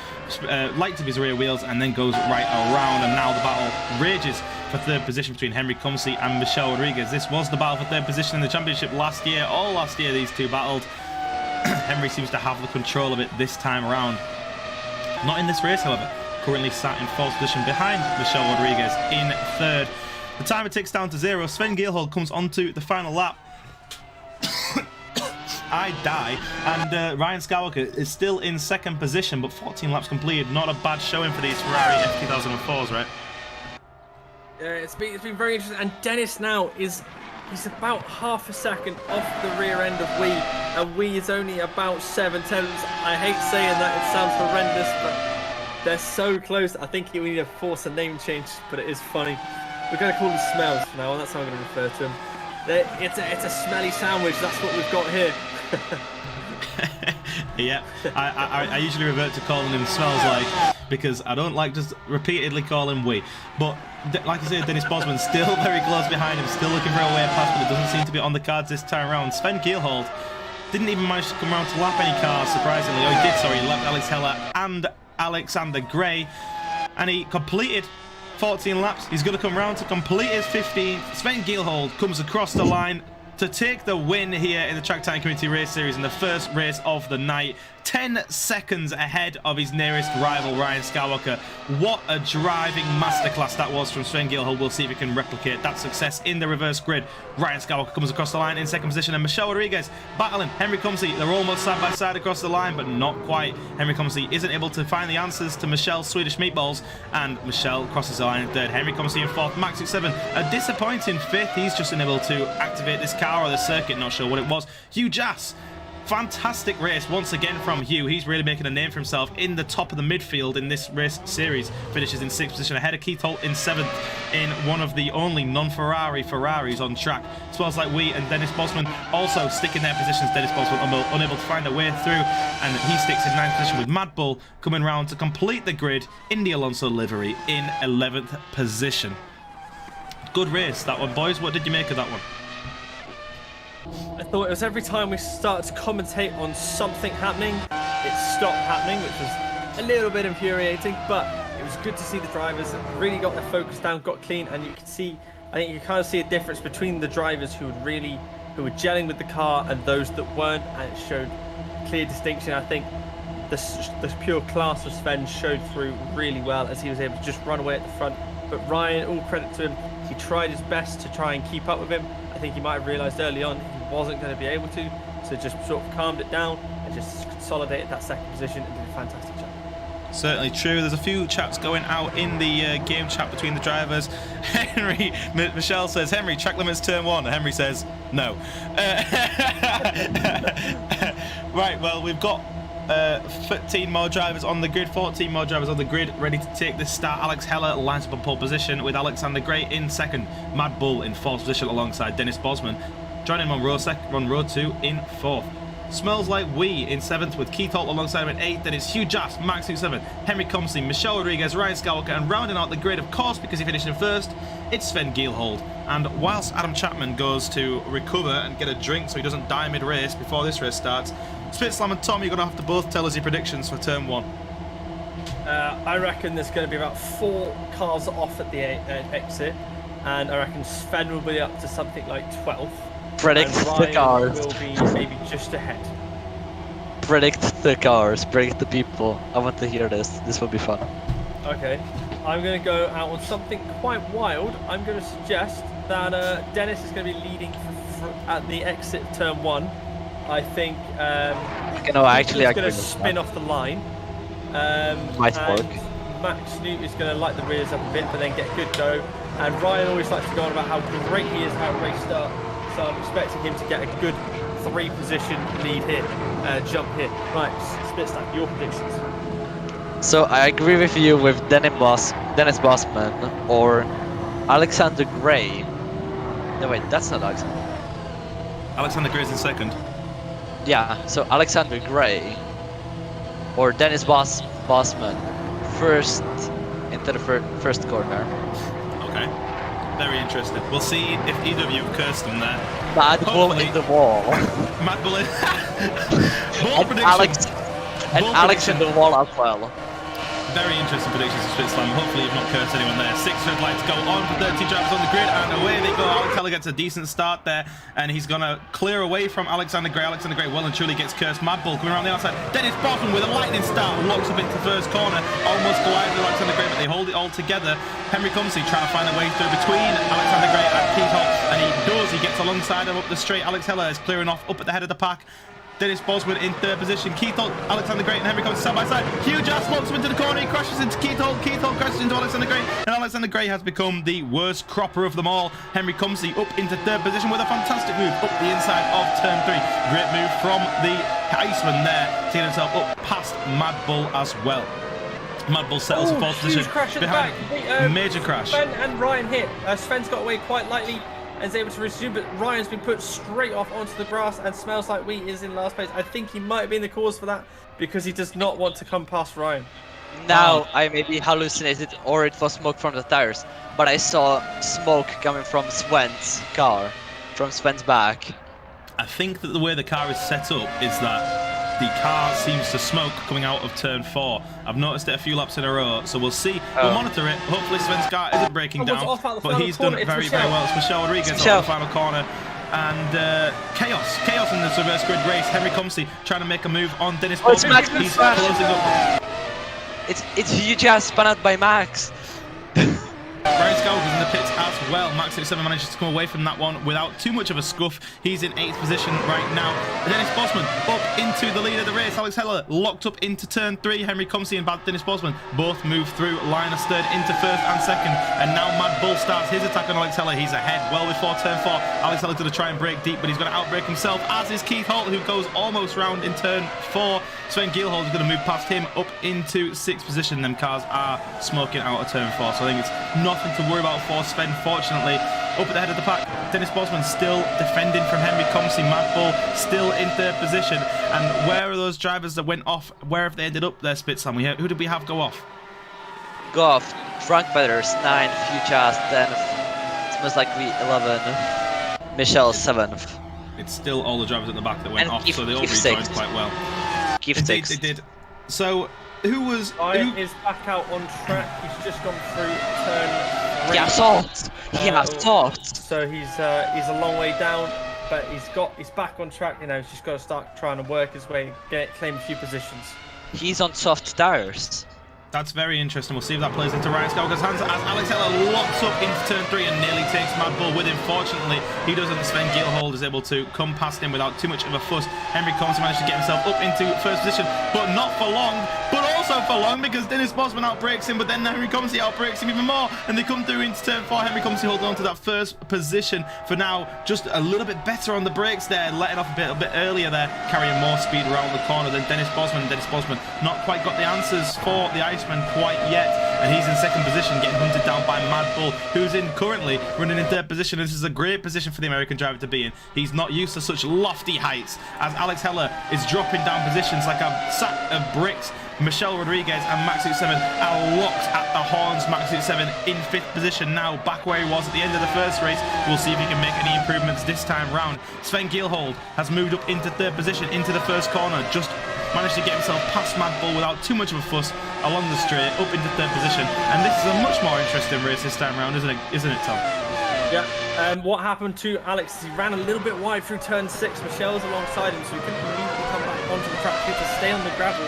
lights up his rear wheels and then goes right around. And now the battle rages for third position between Henry Cumsey and Michelle Rodriguez. This was the battle for third position in the championship last year. All last year these two battled. Henry seems to have the control of it this time around. Not in this race, however. Currently sat in fourth position behind Michelle Rodriguez in third. The timer ticks down to 0. Sven Gilhold comes onto the final lap. I die, and Ryan Skywalker is still in second position, but 14 laps completed. Not a bad showing for these Ferrari F2004s, right? Yeah, it's been very interesting. And Dennis now he's about half a second off the rear end of Wee, and Wee is only about 7 tenths. I hate saying that, it sounds horrendous, but they're so close. I think we need to force a name change, but it is funny. We're going to call them Smells from now on. That's how I'm going to refer to them. It's a smelly sandwich. That's what we've got here. Yeah, I usually revert to calling him Smells Like, because I don't like just repeatedly call him we. But like I said, Dennis Bosman still very close behind him, still looking for a way past, but it doesn't seem to be on the cards this time around. Sven Gilhold didn't even manage to come around to lap any cars, surprisingly. Oh, he did, sorry, he lapped Alex Heller and Alexander Gray, and he completed 14 laps. He's going to come round to complete his 15th. Sven Gilhold comes across the line to take the win here in the Track Time Community Race Series in the first race of the night. 10 seconds ahead of his nearest rival, Ryan Skywalker. What a driving masterclass that was from Sven Gilhold. We'll see if he can replicate that success in the reverse grid. Ryan Skywalker comes across the line in second position, and Michelle Rodriguez battling Henry Cumsey. They're almost side by side across the line, but not quite. Henry Cumsey isn't able to find the answers to Michelle's Swedish meatballs, and Michelle crosses the line in third. Henry Cumsey in fourth, Max 7, a disappointing fifth. He's just unable to activate this car or the circuit, not sure what it was. Hugh Jass, fantastic race once again from Hugh. He's really making a name for himself in the top of the midfield in this race series. Finishes in 6th position ahead of Keith Holt in 7th in one of the only non-Ferrari Ferraris on track. Smells Like We and Dennis Bosman also stick in their positions. Dennis Bosman unable to find a way through, and he sticks in 9th position with Mad Bull coming round to complete the grid in the Alonso livery in 11th position. Good race, that one, boys. What did you make of that one? I thought it was every time we started to commentate on something happening, it stopped happening, which was a little bit infuriating, but it was good to see the drivers really got their focus down, got clean, and you could see, I think you kind of see a difference between the drivers who were gelling with the car and those that weren't, and it showed clear distinction. I think the pure class of Sven showed through really well as he was able to just run away at the front. But Ryan, all credit to him, he tried his best to try and keep up with him. I think he might have realised early on he wasn't going to be able to, so just sort of calmed it down and just consolidated that second position and did a fantastic job. Certainly true. There's a few chats going out in the game chat between the drivers. Henry, Michelle says, Henry, track limits turn 1. And Henry says, no. Right, well, we've got 15 more drivers on the grid, 14 more drivers on the grid, ready to take this start. Alex Heller lines up on pole position with Alexander Gray in second. Mad Bull in fourth position alongside Dennis Bosman. Joining him on row 2 in fourth. Smells Like We in 7th with Keith Holt alongside him in 8th. Then it's Hugh Jass, Max 7, Henry Cumsey, Michelle Rodriguez, Ryan Skywalker, and rounding out the grid, of course, because he finished in first, it's Sven Gilhold. And whilst Adam Chapman goes to recover and get a drink so he doesn't die mid-race before this race starts, Spitslam and Tom, you're going to have to both tell us your predictions for turn 1. I reckon there's going to be about 4 cars off at the exit, and I reckon Sven will be up to something like 12th. Predict the cars. Will be maybe just ahead. Predict the cars. Predict the people. I want to hear this. This will be fun. Okay. I'm going to go out on something quite wild. I'm going to suggest that Dennis is going to be leading at the exit of turn 1. I think actually he's going to spin off the line. Might work. Max Newt is going to light the rears up a bit, but then get a good go. And Ryan always likes to go on about how great he is at race start. So I'm expecting him to get a good 3-position lead here, jump here. Right, Spitstack, your predictions. So I agree with you with Dennis Bosman or Alexander Gray. No wait, that's not Alexander. Alexander Gray's in second. Yeah, so Alexander Gray or Dennis Bosman first into the first corner. Okay. Very interesting. We'll see if either of you have cursed them there. Mad Bull in the wall. Mad Bull in. And Alex in the wall as well. very interesting predictions of Spit Slam. Hopefully you've not cursed anyone there. 6 red lights go on for 13 drivers on the grid, and away they go. Alex Heller gets a decent start there, and he's going to clear away from Alexander Gray. Alexander Gray well and truly gets cursed. Mad Bull coming around the outside. Dennis Bosman with a lightning start, locks up into first corner, almost collides with Alexander Gray, but they hold it all together. Henry Comsey trying to find a way through between Alexander Gray and Keith Holt, and he does. He gets alongside him up the straight. Alex Heller is clearing off up at the head of the pack. Dennis Bosman in third position. Keith Holt, Alexander Gray, and Henry Comsey side by side. Huge ass locks him into the corner. He crashes into Keith Holt. Keith Holt crashes into Alexander Gray, and Alexander Gray has become the worst cropper of them all. Henry Comsey up into third position with a fantastic move up the inside of turn 3. Great move from the Iceman there, taking himself up past Mad Bull as well. Mad Bull settles for fourth position. Crash at behind the back. major crash. Sven and Ryan hit. Sven's got away quite lightly and is able to resume, but Ryan's been put straight off onto the grass, and Smells Like Wheat is in last place. I think he might have been the cause for that, because he does not want to come past Ryan. Now I maybe hallucinated, or it was smoke from the tires, but I saw smoke coming from Sven's car, from Sven's back. I think that the way the car is set up is that the car seems to smoke coming out of turn 4. I've noticed it a few laps in a row, so we'll see. We'll monitor it. Hopefully Sven's car isn't breaking down, but he's done very, very well. It's Michelle Rodriguez on the final corner. And chaos in this reverse grid race. Henry Comsey trying to make a move on Dennis Bosman. He's closing up. It's huge ass spun out by Max. Ryan Scalga's in the pits as well. Max 67 manages to come away from that one without too much of a scuff. He's in 8th position right now. Dennis Bosman up into the lead of the race. Alex Heller locked up into turn 3. Henry Comsey and Dennis Bosman both move through. Linus third into first and second. And now Mad Bull starts his attack on Alex Heller. He's ahead well before turn 4. Alex Heller's going to try and break deep, but he's going to outbreak himself, as is Keith Holt, who goes almost round in turn 4. Sven Gielhold is going to move past him up into 6th position. Them cars are smoking out of turn 4, so I think it's nothing to worry about for Sven, fortunately. Up at the head of the pack, Dennis Bosman still defending from Henry Comsey. Mad Bull still in 3rd position. And where are those drivers that went off? Where have they ended up there, Spitsam? Who did we have go off? Go off. Frank Feathers 9th, Fuchas 10th, Smells Like Wheat 11th, Michelle 7th. It's still all the drivers at the back that went And off, so they all rejoined quite well. Indeed, they did. So, who was... Ryan is back out on track. He's just gone through turn 3. Yeah, assault. Yeah, assault. So he's a long way down, but he's back on track. You know, he's just got to start trying to work his way, claim a few positions. He's on soft tires. That's very interesting. We'll see if that plays into Ryan Scalga's hands as Alex Heller locks up into turn 3 and nearly takes Mad Bull with him. Fortunately, he doesn't. Sven Gielhold is able to come past him without too much of a fuss. Henry Comsey managed to get himself up into 1st position, but not for long. But also for long, because Dennis Bosman outbreaks him, but then Henry Comsey outbreaks him even more, and they come through into turn 4. Henry Comsey holding on to that 1st position for now. Just a little bit better on the brakes there, letting off a bit earlier there, carrying more speed around the corner than Dennis Bosman. Dennis Bosman not quite got the answers for the Iceman quite yet, and he's in 2nd position, getting hunted down by Mad Bull, who's currently running in 3rd position. This is a great position for the American driver to be in. He's not used to such lofty heights, as Alex Heller is dropping down positions like a sack of bricks. Michelle Rodriguez and Max 67 are locked at the horns. Max 67 in 5th position now, back where he was at the end of the 1st race. We'll see if he can make any improvements this time round. Sven Gielhold has moved up into 3rd position, into the 1st corner, just managed to get himself past Mad Bull without too much of a fuss along the straight, up into 3rd position. And this is a much more interesting race this time round, isn't it, Tom? Yeah, what happened to Alex is he ran a little bit wide through turn 6. Michelle's alongside him, so he couldn't immediately come back onto the track to stay on the gravel.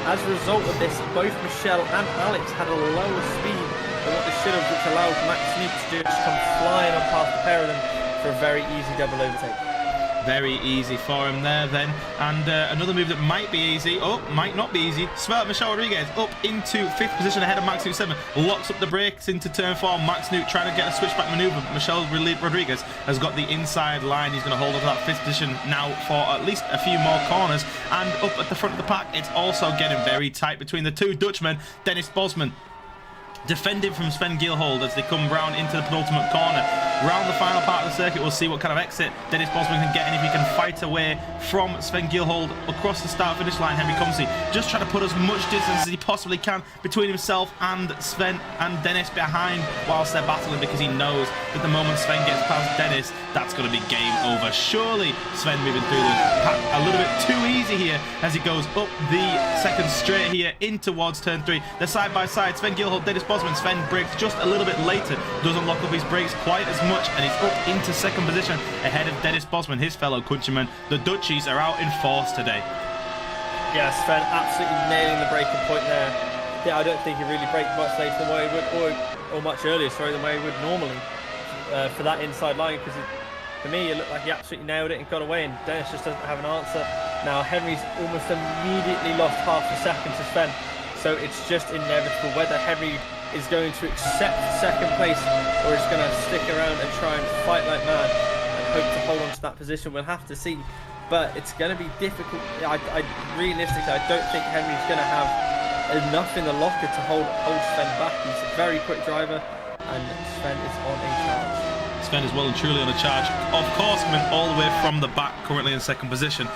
As a result of this, both Michelle and Alex had a lower speed than what they should have, which allowed Max Snoop to just come flying on past the pair of them for a very easy double overtake. Very easy for him there then. And another move that might be easy, might not be easy. Michelle Rodriguez up into 5th position ahead of Max Newt 7. Locks up the brakes into turn 4. Max Newt trying to get a switchback maneuver. Michelle Rodriguez has got the inside line. He's going to hold on to that 5th position now for at least a few more corners. And up at the front of the pack, it's also getting very tight between the two Dutchmen. Dennis Bosman defending from Sven Gilhold as they come round into the penultimate corner. Round the final part of the circuit, we'll see what kind of exit Dennis Bosman can get and if he can fight away from Sven Gilhold across the start-finish line. Henry Comsey just trying to put as much distance as he possibly can between himself and Sven and Dennis behind whilst they're battling, because he knows that the moment Sven gets past Dennis, that's going to be game over. Surely Sven moving through the pack a little bit too easy here as he goes up the second straight here in towards turn 3. They're side by side. Sven Gilhold, Dennis Bosman. Sven brakes just a little bit later, doesn't lock up his brakes quite as much, and he's up into second position ahead of Dennis Bosman, his fellow countryman. The Dutchies are out in force today. Yeah, Sven absolutely nailing the braking point there. Yeah, I don't think he really braked much later than what he would, or much earlier, sorry, than what he would normally for that inside line, because for me it looked like he absolutely nailed it and got away, and Dennis just doesn't have an answer. Now Henry's almost immediately lost half a second to Sven, so it's just inevitable whether Henry is going to accept second place or is going to stick around and try and fight like mad and hope to hold on to that position. We'll have to see, but it's going to be difficult. Realistically, I don't think Henry's going to have enough in the locker to hold Sven back. He's a very quick driver, and Sven is on a charge. Sven is well and truly on a charge. Of course, coming all the way from the back, currently in second position.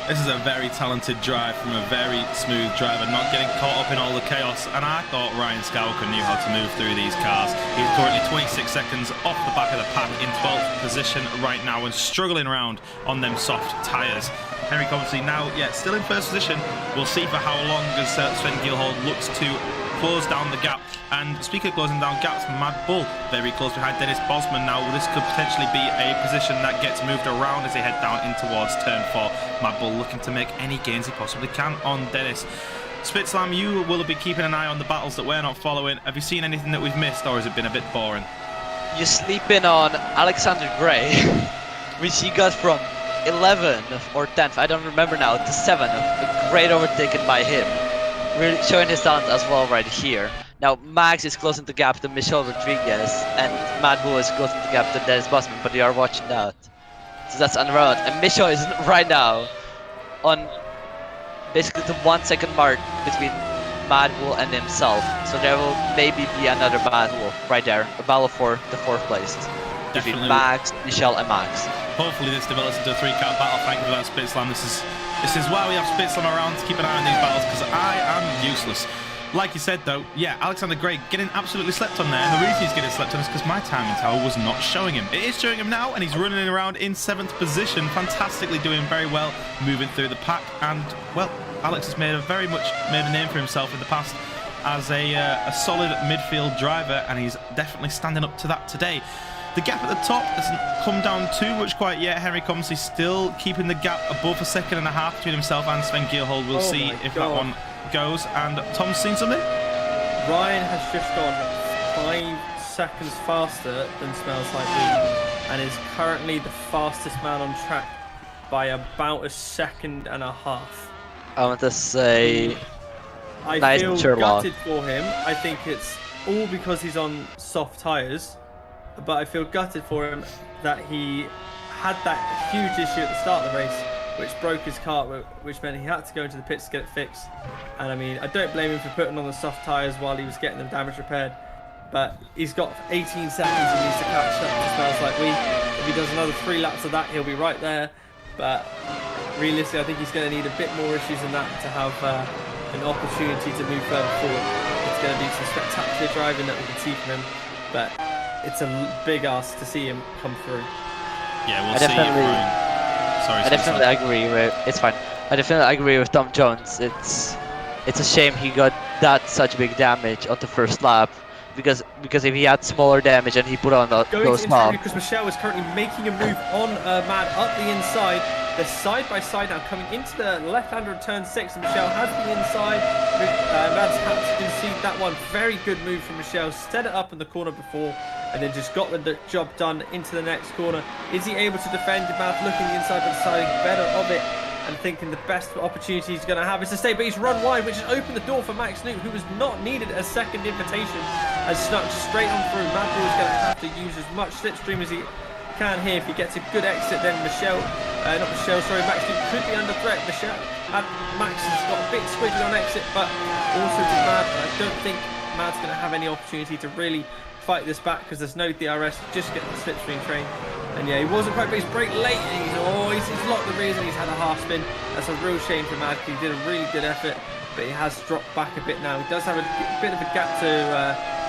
This is a very talented drive from a very smooth driver, not getting caught up in all the chaos, and I thought Ryan Skowka knew how to move through these cars. He's currently 26 seconds off the back of the pack in 12th position right now and struggling around on them soft tyres. Henry obviously now, still in first position. We'll see for how long as Sven Gilhold looks to close down the gap. And speaking of closing down gaps, Mad Bull very close behind Dennis Bosman now. This could potentially be a position that gets moved around as they head down in towards turn 4. Mad Bull looking to make any gains he possibly can on Dennis. Spitslam, you will be keeping an eye on the battles that we're not following. Have you seen anything that we've missed, or has it been a bit boring? You sleep in on Alexander Gray, which he got from 11th or 10th, I don't remember now, to 7th. A great overtaken by him. Really showing his talent as well right here. Now Max is closing the gap to Michel Rodriguez, and Mad Bull is closing the gap to Dennis Bosman, but they are watching that. So that's on the road, and Michel is right now on basically the 1 second mark between Mad Bull and himself. So there will maybe be another battle right there, a battle for the 4th place. Between Max, Michel and Max. Hopefully this develops into a 3-car battle. Thank you for that, Spitslam. This is why we have Spitslam around to keep an eye on these battles, because I am useless. Like you said though, Alexander Gray getting absolutely slept on there, and the reason he's getting slept on is because my timing tower was not showing him. It is showing him now, and he's running around in 7th position, fantastically doing very well, moving through the pack, and well, Alex has made a name for himself in the past as a solid midfield driver, and he's definitely standing up to that today. The gap at the top hasn't come down too much quite yet. Henry Comsey still keeping the gap above 1.5 seconds between himself and Sven Gilhold. We'll see if that one goes. And Tom's seen something? Ryan has just gone 5 seconds faster than Smells Like Me, and is currently the fastest man on track by about 1.5 seconds. I want to say I feel gutted for him. I think it's all because he's on soft tyres. But I feel gutted for him that he had that huge issue at the start of the race, which broke his car, which meant he had to go into the pits to get it fixed. And I mean, I don't blame him for putting on the soft tyres while he was getting them damage repaired. But he's got 18 seconds he needs to catch up to Smells Like Me. If he does another 3 laps of that, he'll be right there. But realistically, I think he's going to need a bit more issues than that to have an opportunity to move further forward. It's going to be some spectacular driving that we can see from him. But it's a big ask to see him come through. Yeah, we'll see if Ryan... Sorry, I definitely agree with... It's fine. I definitely agree with Tom Jones. It's a shame he got such big damage on the first lap. Because if he had smaller damage and he put on those knobs. Because Michel is currently making a move on Mad up the inside. They're side by side now, coming into the left-hander of turn 6, and Michel has the inside. Mad's had to concede that one. Very good move from Michel. Set it up in the corner before, and then just got the job done into the next corner. Is he able to defend? Mad looking inside but deciding better of it, and thinking the best opportunity he's going to have is to stay, but he's run wide, which has opened the door for Max Newt, who has not needed a second invitation, has snuck straight on through. Mad Bull is going to have to use as much slipstream as he can here. If he gets a good exit, then Max Newt could be under threat. Max has got a bit squiggly on exit, but also to Mad. I don't think Mad's going to have any opportunity to really fight this back because there's no DRS, just get the slipstream train. And yeah, he wasn't quite, but he's brake late, and he's locked the reason he's had a half spin. That's a real shame for Mad. He did a really good effort, but he has dropped back a bit now. He does have a bit of a gap to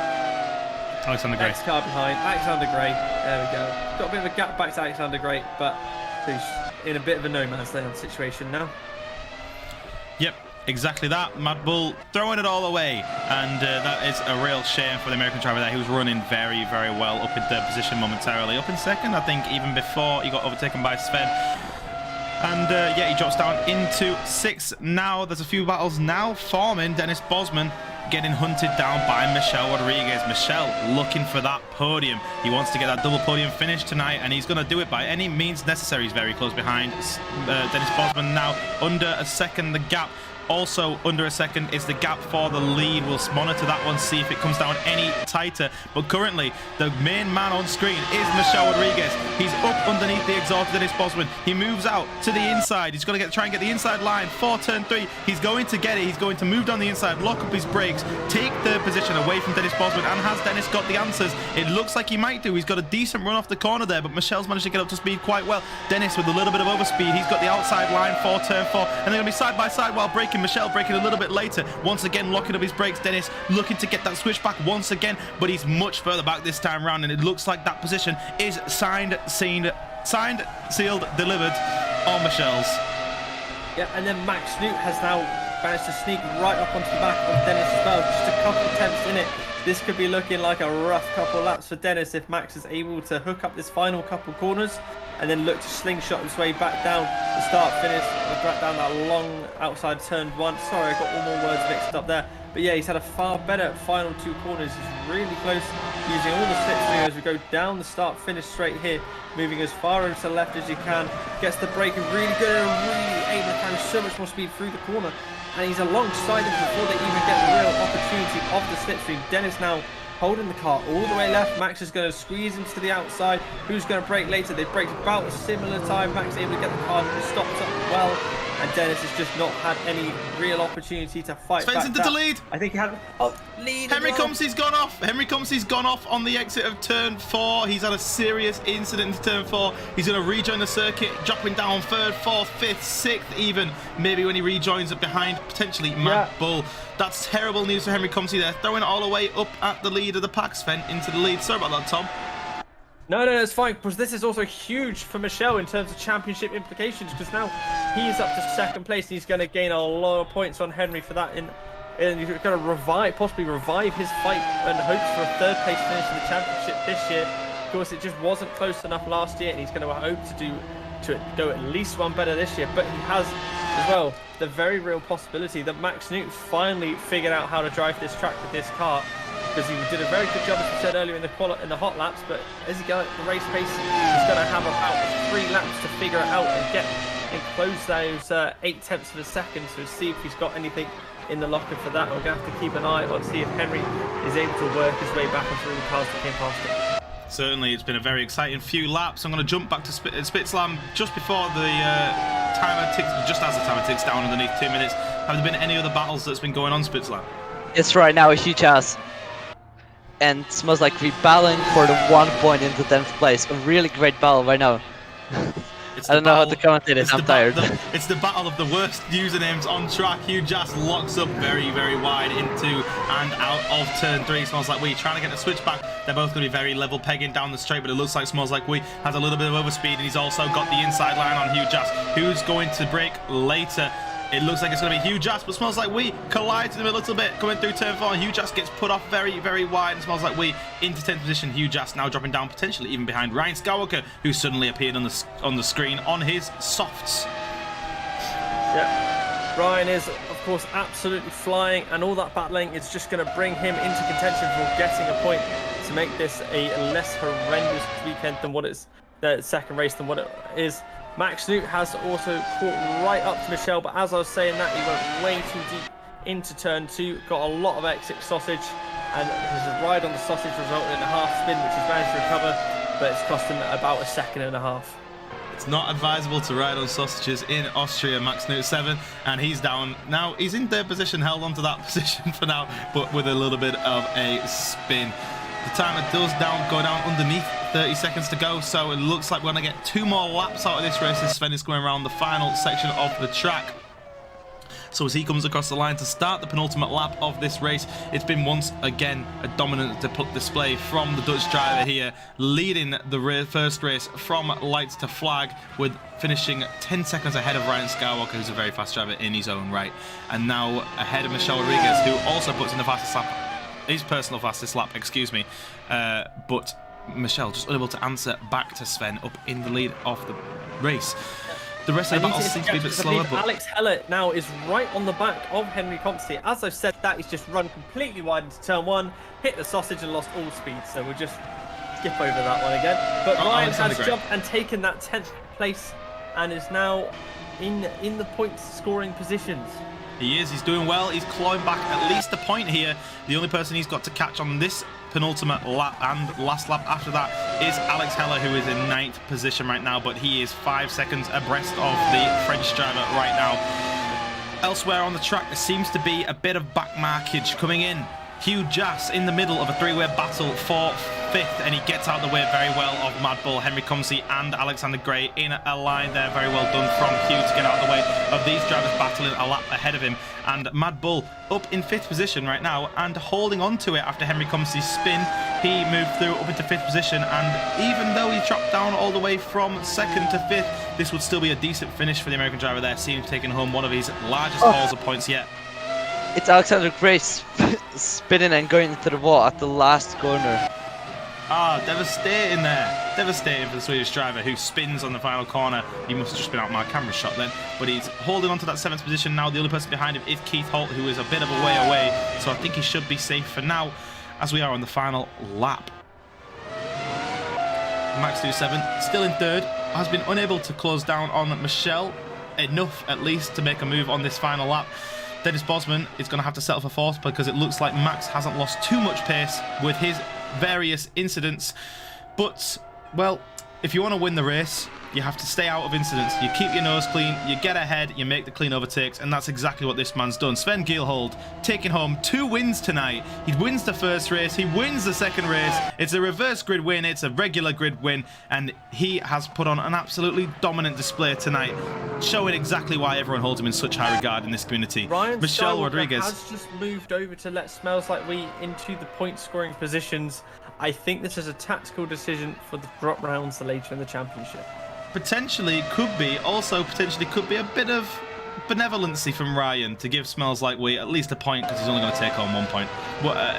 Alexander Gray. X-car behind. Alexander Gray, there we go. Got a bit of a gap back to Alexander Gray, but he's in a bit of a no man's land situation now. Yep, exactly that. Mad Bull throwing it all away, and that is a real shame for the American driver there. He was running very, very well, up in third position momentarily, up in second, I think, even before he got overtaken by Sven. And yeah, he drops down into 6th. Now there's a few battles now forming. Dennis Bosman getting hunted down by Michel Rodriguez. Michel looking for that podium. He wants to get that double podium finish tonight, and he's going to do it by any means necessary. He's very close behind Dennis Bosman now, under a second the gap. Also under a second is the gap for the lead. We'll monitor that one, see if it comes down any tighter. But currently, the main man on screen is Michel Rodriguez. He's up underneath the exhaust of Dennis Bosman. He moves out to the inside. He's going to try and get the inside line for turn 3. He's going to get it. He's going to move down the inside, lock up his brakes, take third position away from Dennis Bosman. And has Dennis got the answers? It looks like he might do. He's got a decent run off the corner there, but Michel's managed to get up to speed quite well. Dennis with a little bit of overspeed. He's got the outside line for turn 4, and they're going to be side by side while braking. Michel braking a little bit later, once again locking up his brakes. Dennis looking to get that switch back once again, but he's much further back this time round, and it looks like that position is signed, sealed, delivered on Michel's. Yeah, and then Max Snoot has now managed to sneak right up onto the back of Dennis as well. Just a couple of attempts in it. This could be looking like a rough couple of laps for Dennis if Max is able to hook up this final couple corners and then look to slingshot his way back down the start finish, back down that long outside turn 1. Sorry, I got all more words mixed up there. But yeah, he's had a far better final 2 corners. He's really close, using all the slipstream as we go down the start finish straight here, moving as far over to the left as you can. Gets the braking really good and really able to carry so much more speed through the corner. And he's alongside him before they even get the real opportunity of the slipstream. Dennis now holding the car all the way left. Max is going to squeeze him to the outside. Who's going to brake later? They braked about a similar time. Max able to get the car stopped up well. And Dennis has just not had any real opportunity to fight Sven's back. into the lead. I think he had lead. Henry Comsey's gone off. Henry Comsey's gone off on the exit of turn 4. He's had a serious incident into turn 4. He's going to rejoin the circuit, dropping down 3rd, 4th, 5th, 6th even. Maybe when he rejoins up behind, potentially Mad Bull. That's terrible news for Henry Comsey there. Throwing it all the way up at the lead of the pack, Sven, into the lead. Sorry about that, Tom. No, it's fine, because this is also huge for Michel in terms of championship implications, because now he's up to 2nd place and he's going to gain a lot of points on Henry for that. And he's going to possibly revive his fight and hopes for a 3rd place finish in the championship this year. Of course, it just wasn't close enough last year, and he's going to hope to go at least one better this year. But he has as well the very real possibility that Max Snoot finally figured out how to drive this track with this car, because he did a very good job, as we said earlier, in the hot laps. But as he goes at the race pace, he's going to have about 3 laps to figure it out and close those 8 tenths of a second to see if he's got anything in the locker for that. We're going to have to keep an eye on, see if Henry is able to work his way back onto all the cars that came past him. Certainly, it's been a very exciting few laps. I'm going to jump back to Spitslam just before the timer ticks, just as the timer ticks down underneath 2 minutes. Have there been any other battles that's been going on, Spitslam? It's right now a huge ass. And it's most likely battling for the 1 point into 10th place. A really great battle right now. I don't know how to commentate it, I'm tired. It's the battle of the worst usernames on track. Hugh Jass locks up very, very wide into and out of turn 3. Smells Like We trying to get a switch back. They're both going to be very level pegging down the straight, but it looks like Smells Like We has a little bit of overspeed, and he's also got the inside line on Hugh Jass, who's going to brake later. It looks like it's going to be Hugh Jass, but Smells Like We collides with him a little bit coming through turn 4. Hugh Jass gets put off very, very wide, and Smells Like We into 10th position. Hugh Jass now dropping down, potentially even behind Ryan Skywalker, who suddenly appeared on the screen on his softs. Yeah, Ryan is, of course, absolutely flying, and all that battling is just going to bring him into contention for getting a point to make this a less horrendous weekend than what it's the second race than what it is. Max Snoot has also caught right up to Michel, but as I was saying that, he went way too deep into turn 2, got a lot of exit sausage, and his ride on the sausage resulted in a half spin, which he's managed to recover, but it's cost him about 1.5 seconds. It's not advisable to ride on sausages in Austria, Max 7, and he's down. Now, he's in third position, held onto that position for now, but with a little bit of a spin. The timer does go down underneath, 30 seconds to go, so it looks like we're going to get 2 more laps out of this race as Sven is going around the final section of the track. So as he comes across the line to start the penultimate lap of this race, it's been once again a dominant display from the Dutch driver here, leading the first race from lights to flag, with finishing 10 seconds ahead of Ryan Skywalker, who's a very fast driver in his own right, and now ahead of Michel Rodriguez, who also puts in the fastest lap, his personal fastest lap, excuse me, but Michel just unable to answer back to Sven up in the lead of the race. The rest of the battle seems to be a bit slower, but Alex Heller now is right on the back of Henry Comsey. As I've said, that he's just run completely wide into turn 1, hit the sausage and lost all speed. So we'll just skip over that one again. But Ryan has jumped and taken that 10th place and is now in the points scoring positions. He is. He's doing well. He's clawing back at least a point here. The only person he's got to catch on this penultimate lap and last lap after that is Alex Heller, who is in 9th position right now, but he is 5 seconds abreast of the French driver right now. Elsewhere on the track, there seems to be a bit of back markage coming in. Hugh Jass in the middle of a 3-way battle for 5th, and he gets out the way very well of Mad Bull, Henry Comsey and Alexander Gray in a line there. Very well done from Hugh to get out of the way of these drivers battling a lap ahead of him. And Mad Bull up in 5th position right now and holding on to it after Henry Comsey's spin. He moved through up into 5th position, and even though he dropped down all the way from 2nd to 5th, this would still be a decent finish for the American driver there, seeing him taking home one of his largest hauls of points yet. It's Alexander Gray spinning and going into the wall at the last corner. Ah, devastating there. Devastating for the Swedish driver who spins on the final corner. He must have just been out my camera shot then. But he's holding on to that 7th position now. The only person behind him is Keith Holt, who is a bit of a way away. So I think he should be safe for now, as we are on the final lap. Max 7 still in 3rd. Has been unable to close down on Michel. Enough, at least, to make a move on this final lap. Dennis Bosman is going to have to settle for 4th because it looks like Max hasn't lost too much pace with his various incidents. But, well, if you want to win the race, you have to stay out of incidents. You keep your nose clean, you get ahead, you make the clean overtakes, and that's exactly what this man's done. Sven Gielhold taking home 2 wins tonight. He wins the first race, he wins the second race. It's a reverse grid win, it's a regular grid win, and he has put on an absolutely dominant display tonight, showing exactly why everyone holds him in such high regard in this community. Michel Rodriguez has just moved over to let Smells Like We into the point scoring positions. I think this is a tactical decision for the drop rounds later in the championship. Potentially could be, also potentially could be a bit of benevolency from Ryan to give Smells Like We at least a point, because he's only going to take home 1 point,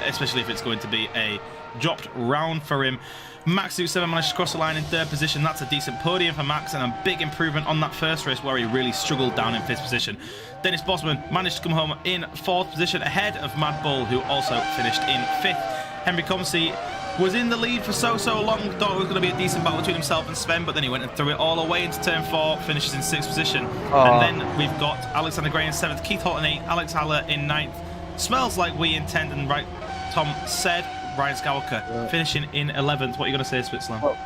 especially if it's going to be a dropped round for him. Max 7 managed to cross the line in 3rd position. That's a decent podium for Max and a big improvement on that first race where he really struggled down in 5th position. Dennis Bosman managed to come home in 4th position ahead of Mad Bull, who also finished in 5th. Henry Comsey was in the lead for so long, thought it was going to be a decent battle between himself and Sven, but then he went and threw it all away into turn 4, finishes in 6th position. And then we've got Alexander Gray in 7th, Keith Holt in 8th, Alex Haller in 9th. Smells Like We in 10th, and right, Tom said, Ryan Skywalker finishing in 11th. What are you going to say, Switzerland? Well,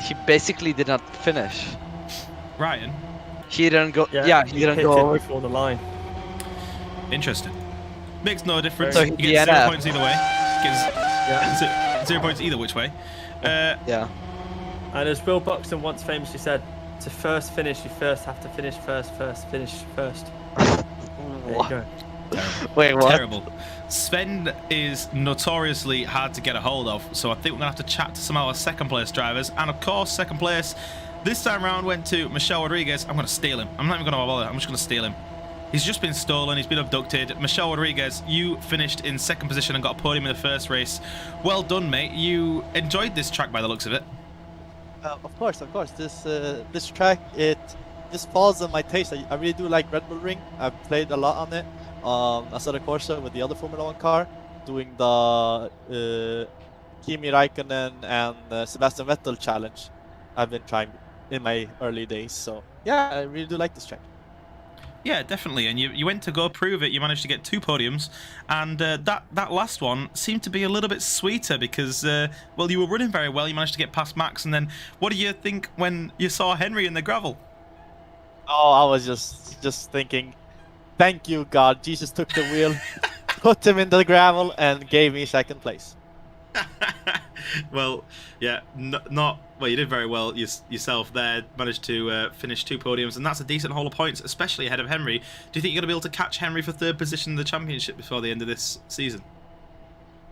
he basically did not finish. Ryan? He didn't go. Yeah, he didn't go over before the line. Interesting. Makes no difference. So he gets 0 points either way. Gets 0 points either which way. Yeah. And as Will Buxton once famously said, to first finish, you first have to finish first, finish first. There you go. Terrible. Wait, what? Terrible. Sven is notoriously hard to get a hold of, so I think we're going to have to chat to some of our second place drivers. And of course, second place this time round went to Michel Rodriguez. I'm going to steal him. I'm not even going to bother. I'm just going to steal him. He's just been stolen. He's been abducted. Michel Rodriguez, you finished in 2nd position and got a podium in the first race. Well done, mate. You enjoyed this track by the looks of it. Of course. This track, it just falls on my taste. I really do like Red Bull Ring. I've played a lot on it. Assetto Corsa with the other Formula 1 car, doing the Kimi Raikkonen and Sebastian Vettel challenge. I've been trying in my early days. So yeah, I really do like this track. Yeah, definitely. And you went to go prove it. You managed to get 2 podiums, and that last one seemed to be a little bit sweeter because well, you were running very well. You managed to get past Max, and then what do you think when you saw Henry in the gravel? Oh, I was just thinking, thank you, God. Jesus took the wheel, put him in the gravel, and gave me second place. Well, yeah, not well. You did very well yourself there. Managed to finish 2 podiums, and that's a decent haul of points, especially ahead of Henry. Do you think you're going to be able to catch Henry for 3rd position in the championship before the end of this season?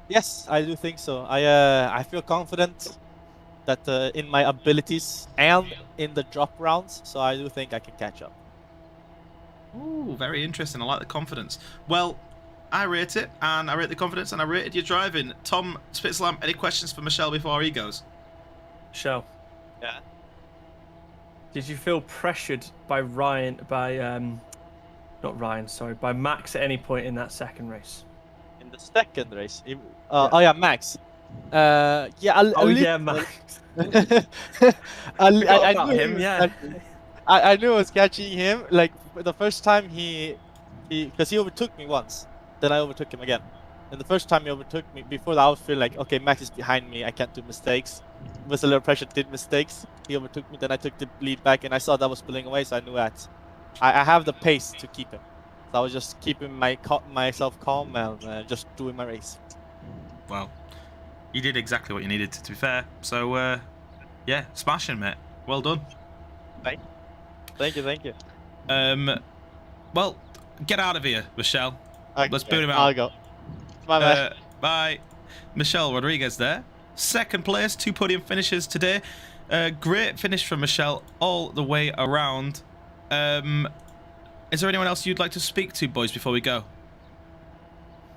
Yes, I do think so. I feel confident that in my abilities and in the drop rounds, so I do think I can catch up. Ooh, very interesting. I like the confidence. Well, I rate it, and I rate the confidence, and I rated your driving. Tom Spitzlam, any questions for Michelle before he goes? Michelle. Yeah. Did you feel pressured by by Max at any point in that second race? In the second race, oh yeah, Max. Yeah. Yeah, Max. I About knew him, yeah. I knew I was catching him. Like the first time because he overtook me once, then I overtook him again. And the first time he overtook me, before that I was feeling like, okay, Max is behind me, I can't do mistakes. Was a little pressure, did mistakes. He overtook me, then I took the lead back, and I saw that was pulling away, so I knew that I have the pace to keep him. So I was just keeping myself calm and just doing my race. Well, you did exactly what you needed to be fair. So, yeah, smashing, mate. Well done. Thank you. Well, get out of here, Michelle. Okay, Let's boot him out. I'll go. Bye bye. Bye. Michelle Rodriguez there. 2nd place, 2 podium finishes today. Great finish from Michelle all the way around. Is there anyone else you'd like to speak to, boys, before we go?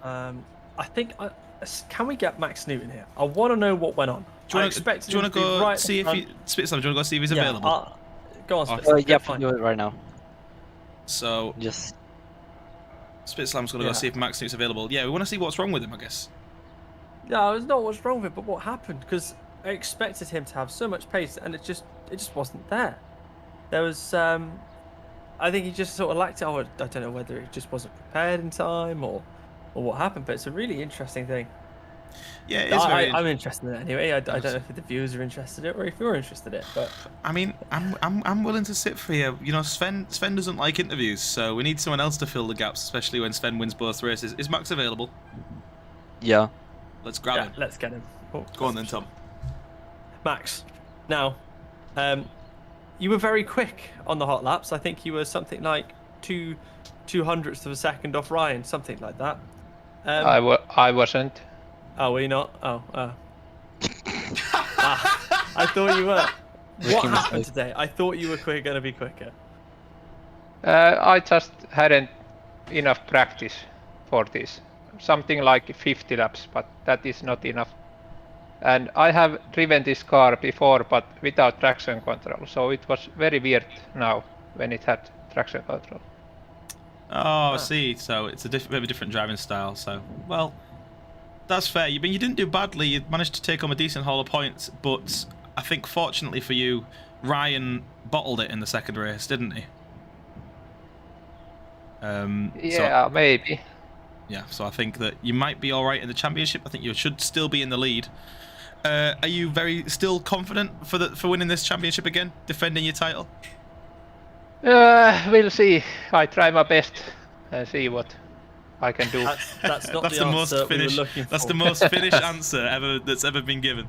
I think can we get Max Newton here? I want to know what went on. Do you want to go see if he Spitzlam? Do you want to go see if he's available? Go on, Spitzlam. Yeah, we'll do it right now. So Just Spitzlam's going to go see if Max Newton's available. Yeah, we want to see what's wrong with him, I guess. No, there's not what's wrong with it, but what happened? Because I expected him to have so much pace, and it just wasn't there. There was, I think he just sort of lacked it. I don't know whether he just wasn't prepared in time or what happened, but it's a really interesting thing. Yeah, it is I'm interested in it anyway. I don't know if the viewers are interested in it or if you're interested in it, but I mean, I'm willing to sit for you. You know, Sven doesn't like interviews, so we need someone else to fill the gaps, especially when Sven wins both races. Is Max available? yeah. Let's grab him. Let's get him. Oh, Go on then, Tom. Max, now, you were very quick on the hot laps. I think you were something like 2/200ths of a second off Ryan, something like that. I wasn't. Oh, were you not? Oh, I thought you were. What happened today? I thought you were going to be quicker. I just hadn't enough practice for this. Something like 50 laps, but that is not enough. And I have driven this car before, but without traction control, so it was very weird now when it had traction control. Oh, see, so it's a bit of a different driving style. So, well, that's fair. You didn't do badly. You managed to take home a decent haul of points, but I think fortunately for you, Ryan bottled it in the second race, didn't he? Yeah, maybe. Yeah, so I think that you might be all right in the championship. I think you should still be in the lead. Are you still confident for winning this championship again, defending your title? We'll see. I try my best and see what I can do. That's not That's the most answer we were Finnish. looking for. That's the most Finnish answer that's ever been given.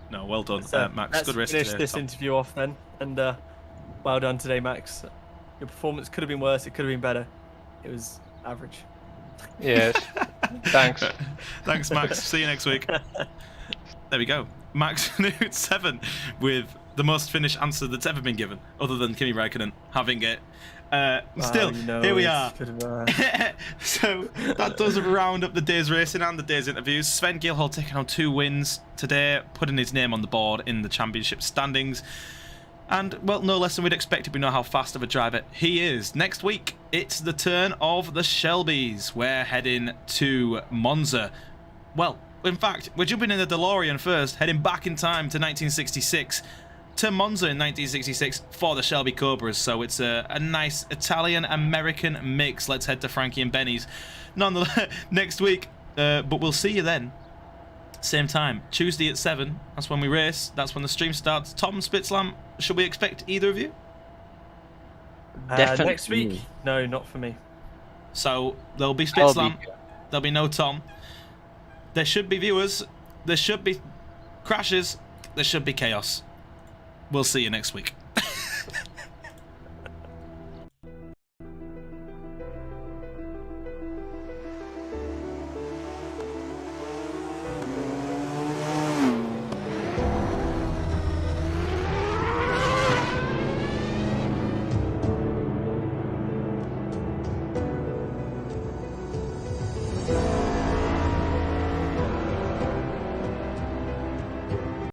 No, well done, Max. Good race today. Let's finish this interview off then, and well done today, Max. Your performance could have been worse. It could have been better. It was average. Yes. Thanks. Thanks, Max. See you next week. There we go. Max Newt 7 with the most Finnish answer that's ever been given, other than Kimi Räikkönen having it. Still, here we are. So that does round up the day's racing and the day's interviews. Sven Gilhol taking on 2 wins today, putting his name on the board in the championship standings. And, well, no less than we'd expected. We know how fast of a driver he is. Next week, it's the turn of the Shelbys. We're heading to Monza. Well, in fact, we're jumping in the DeLorean first, heading back in time to 1966. to Monza in 1966 for the Shelby Cobras. So it's a nice Italian-American mix. Let's head to Frankie and Benny's nonetheless next week. But we'll see you then. Same time, Tuesday at 7. That's when we race. That's when the stream starts. Tom, Spitzlam, should we expect either of you? Definitely. Next week? No, not for me. So there'll be I'll Spitzlam. be here. There'll be no Tom. There should be viewers. There should be crashes. There should be chaos. We'll see you next week.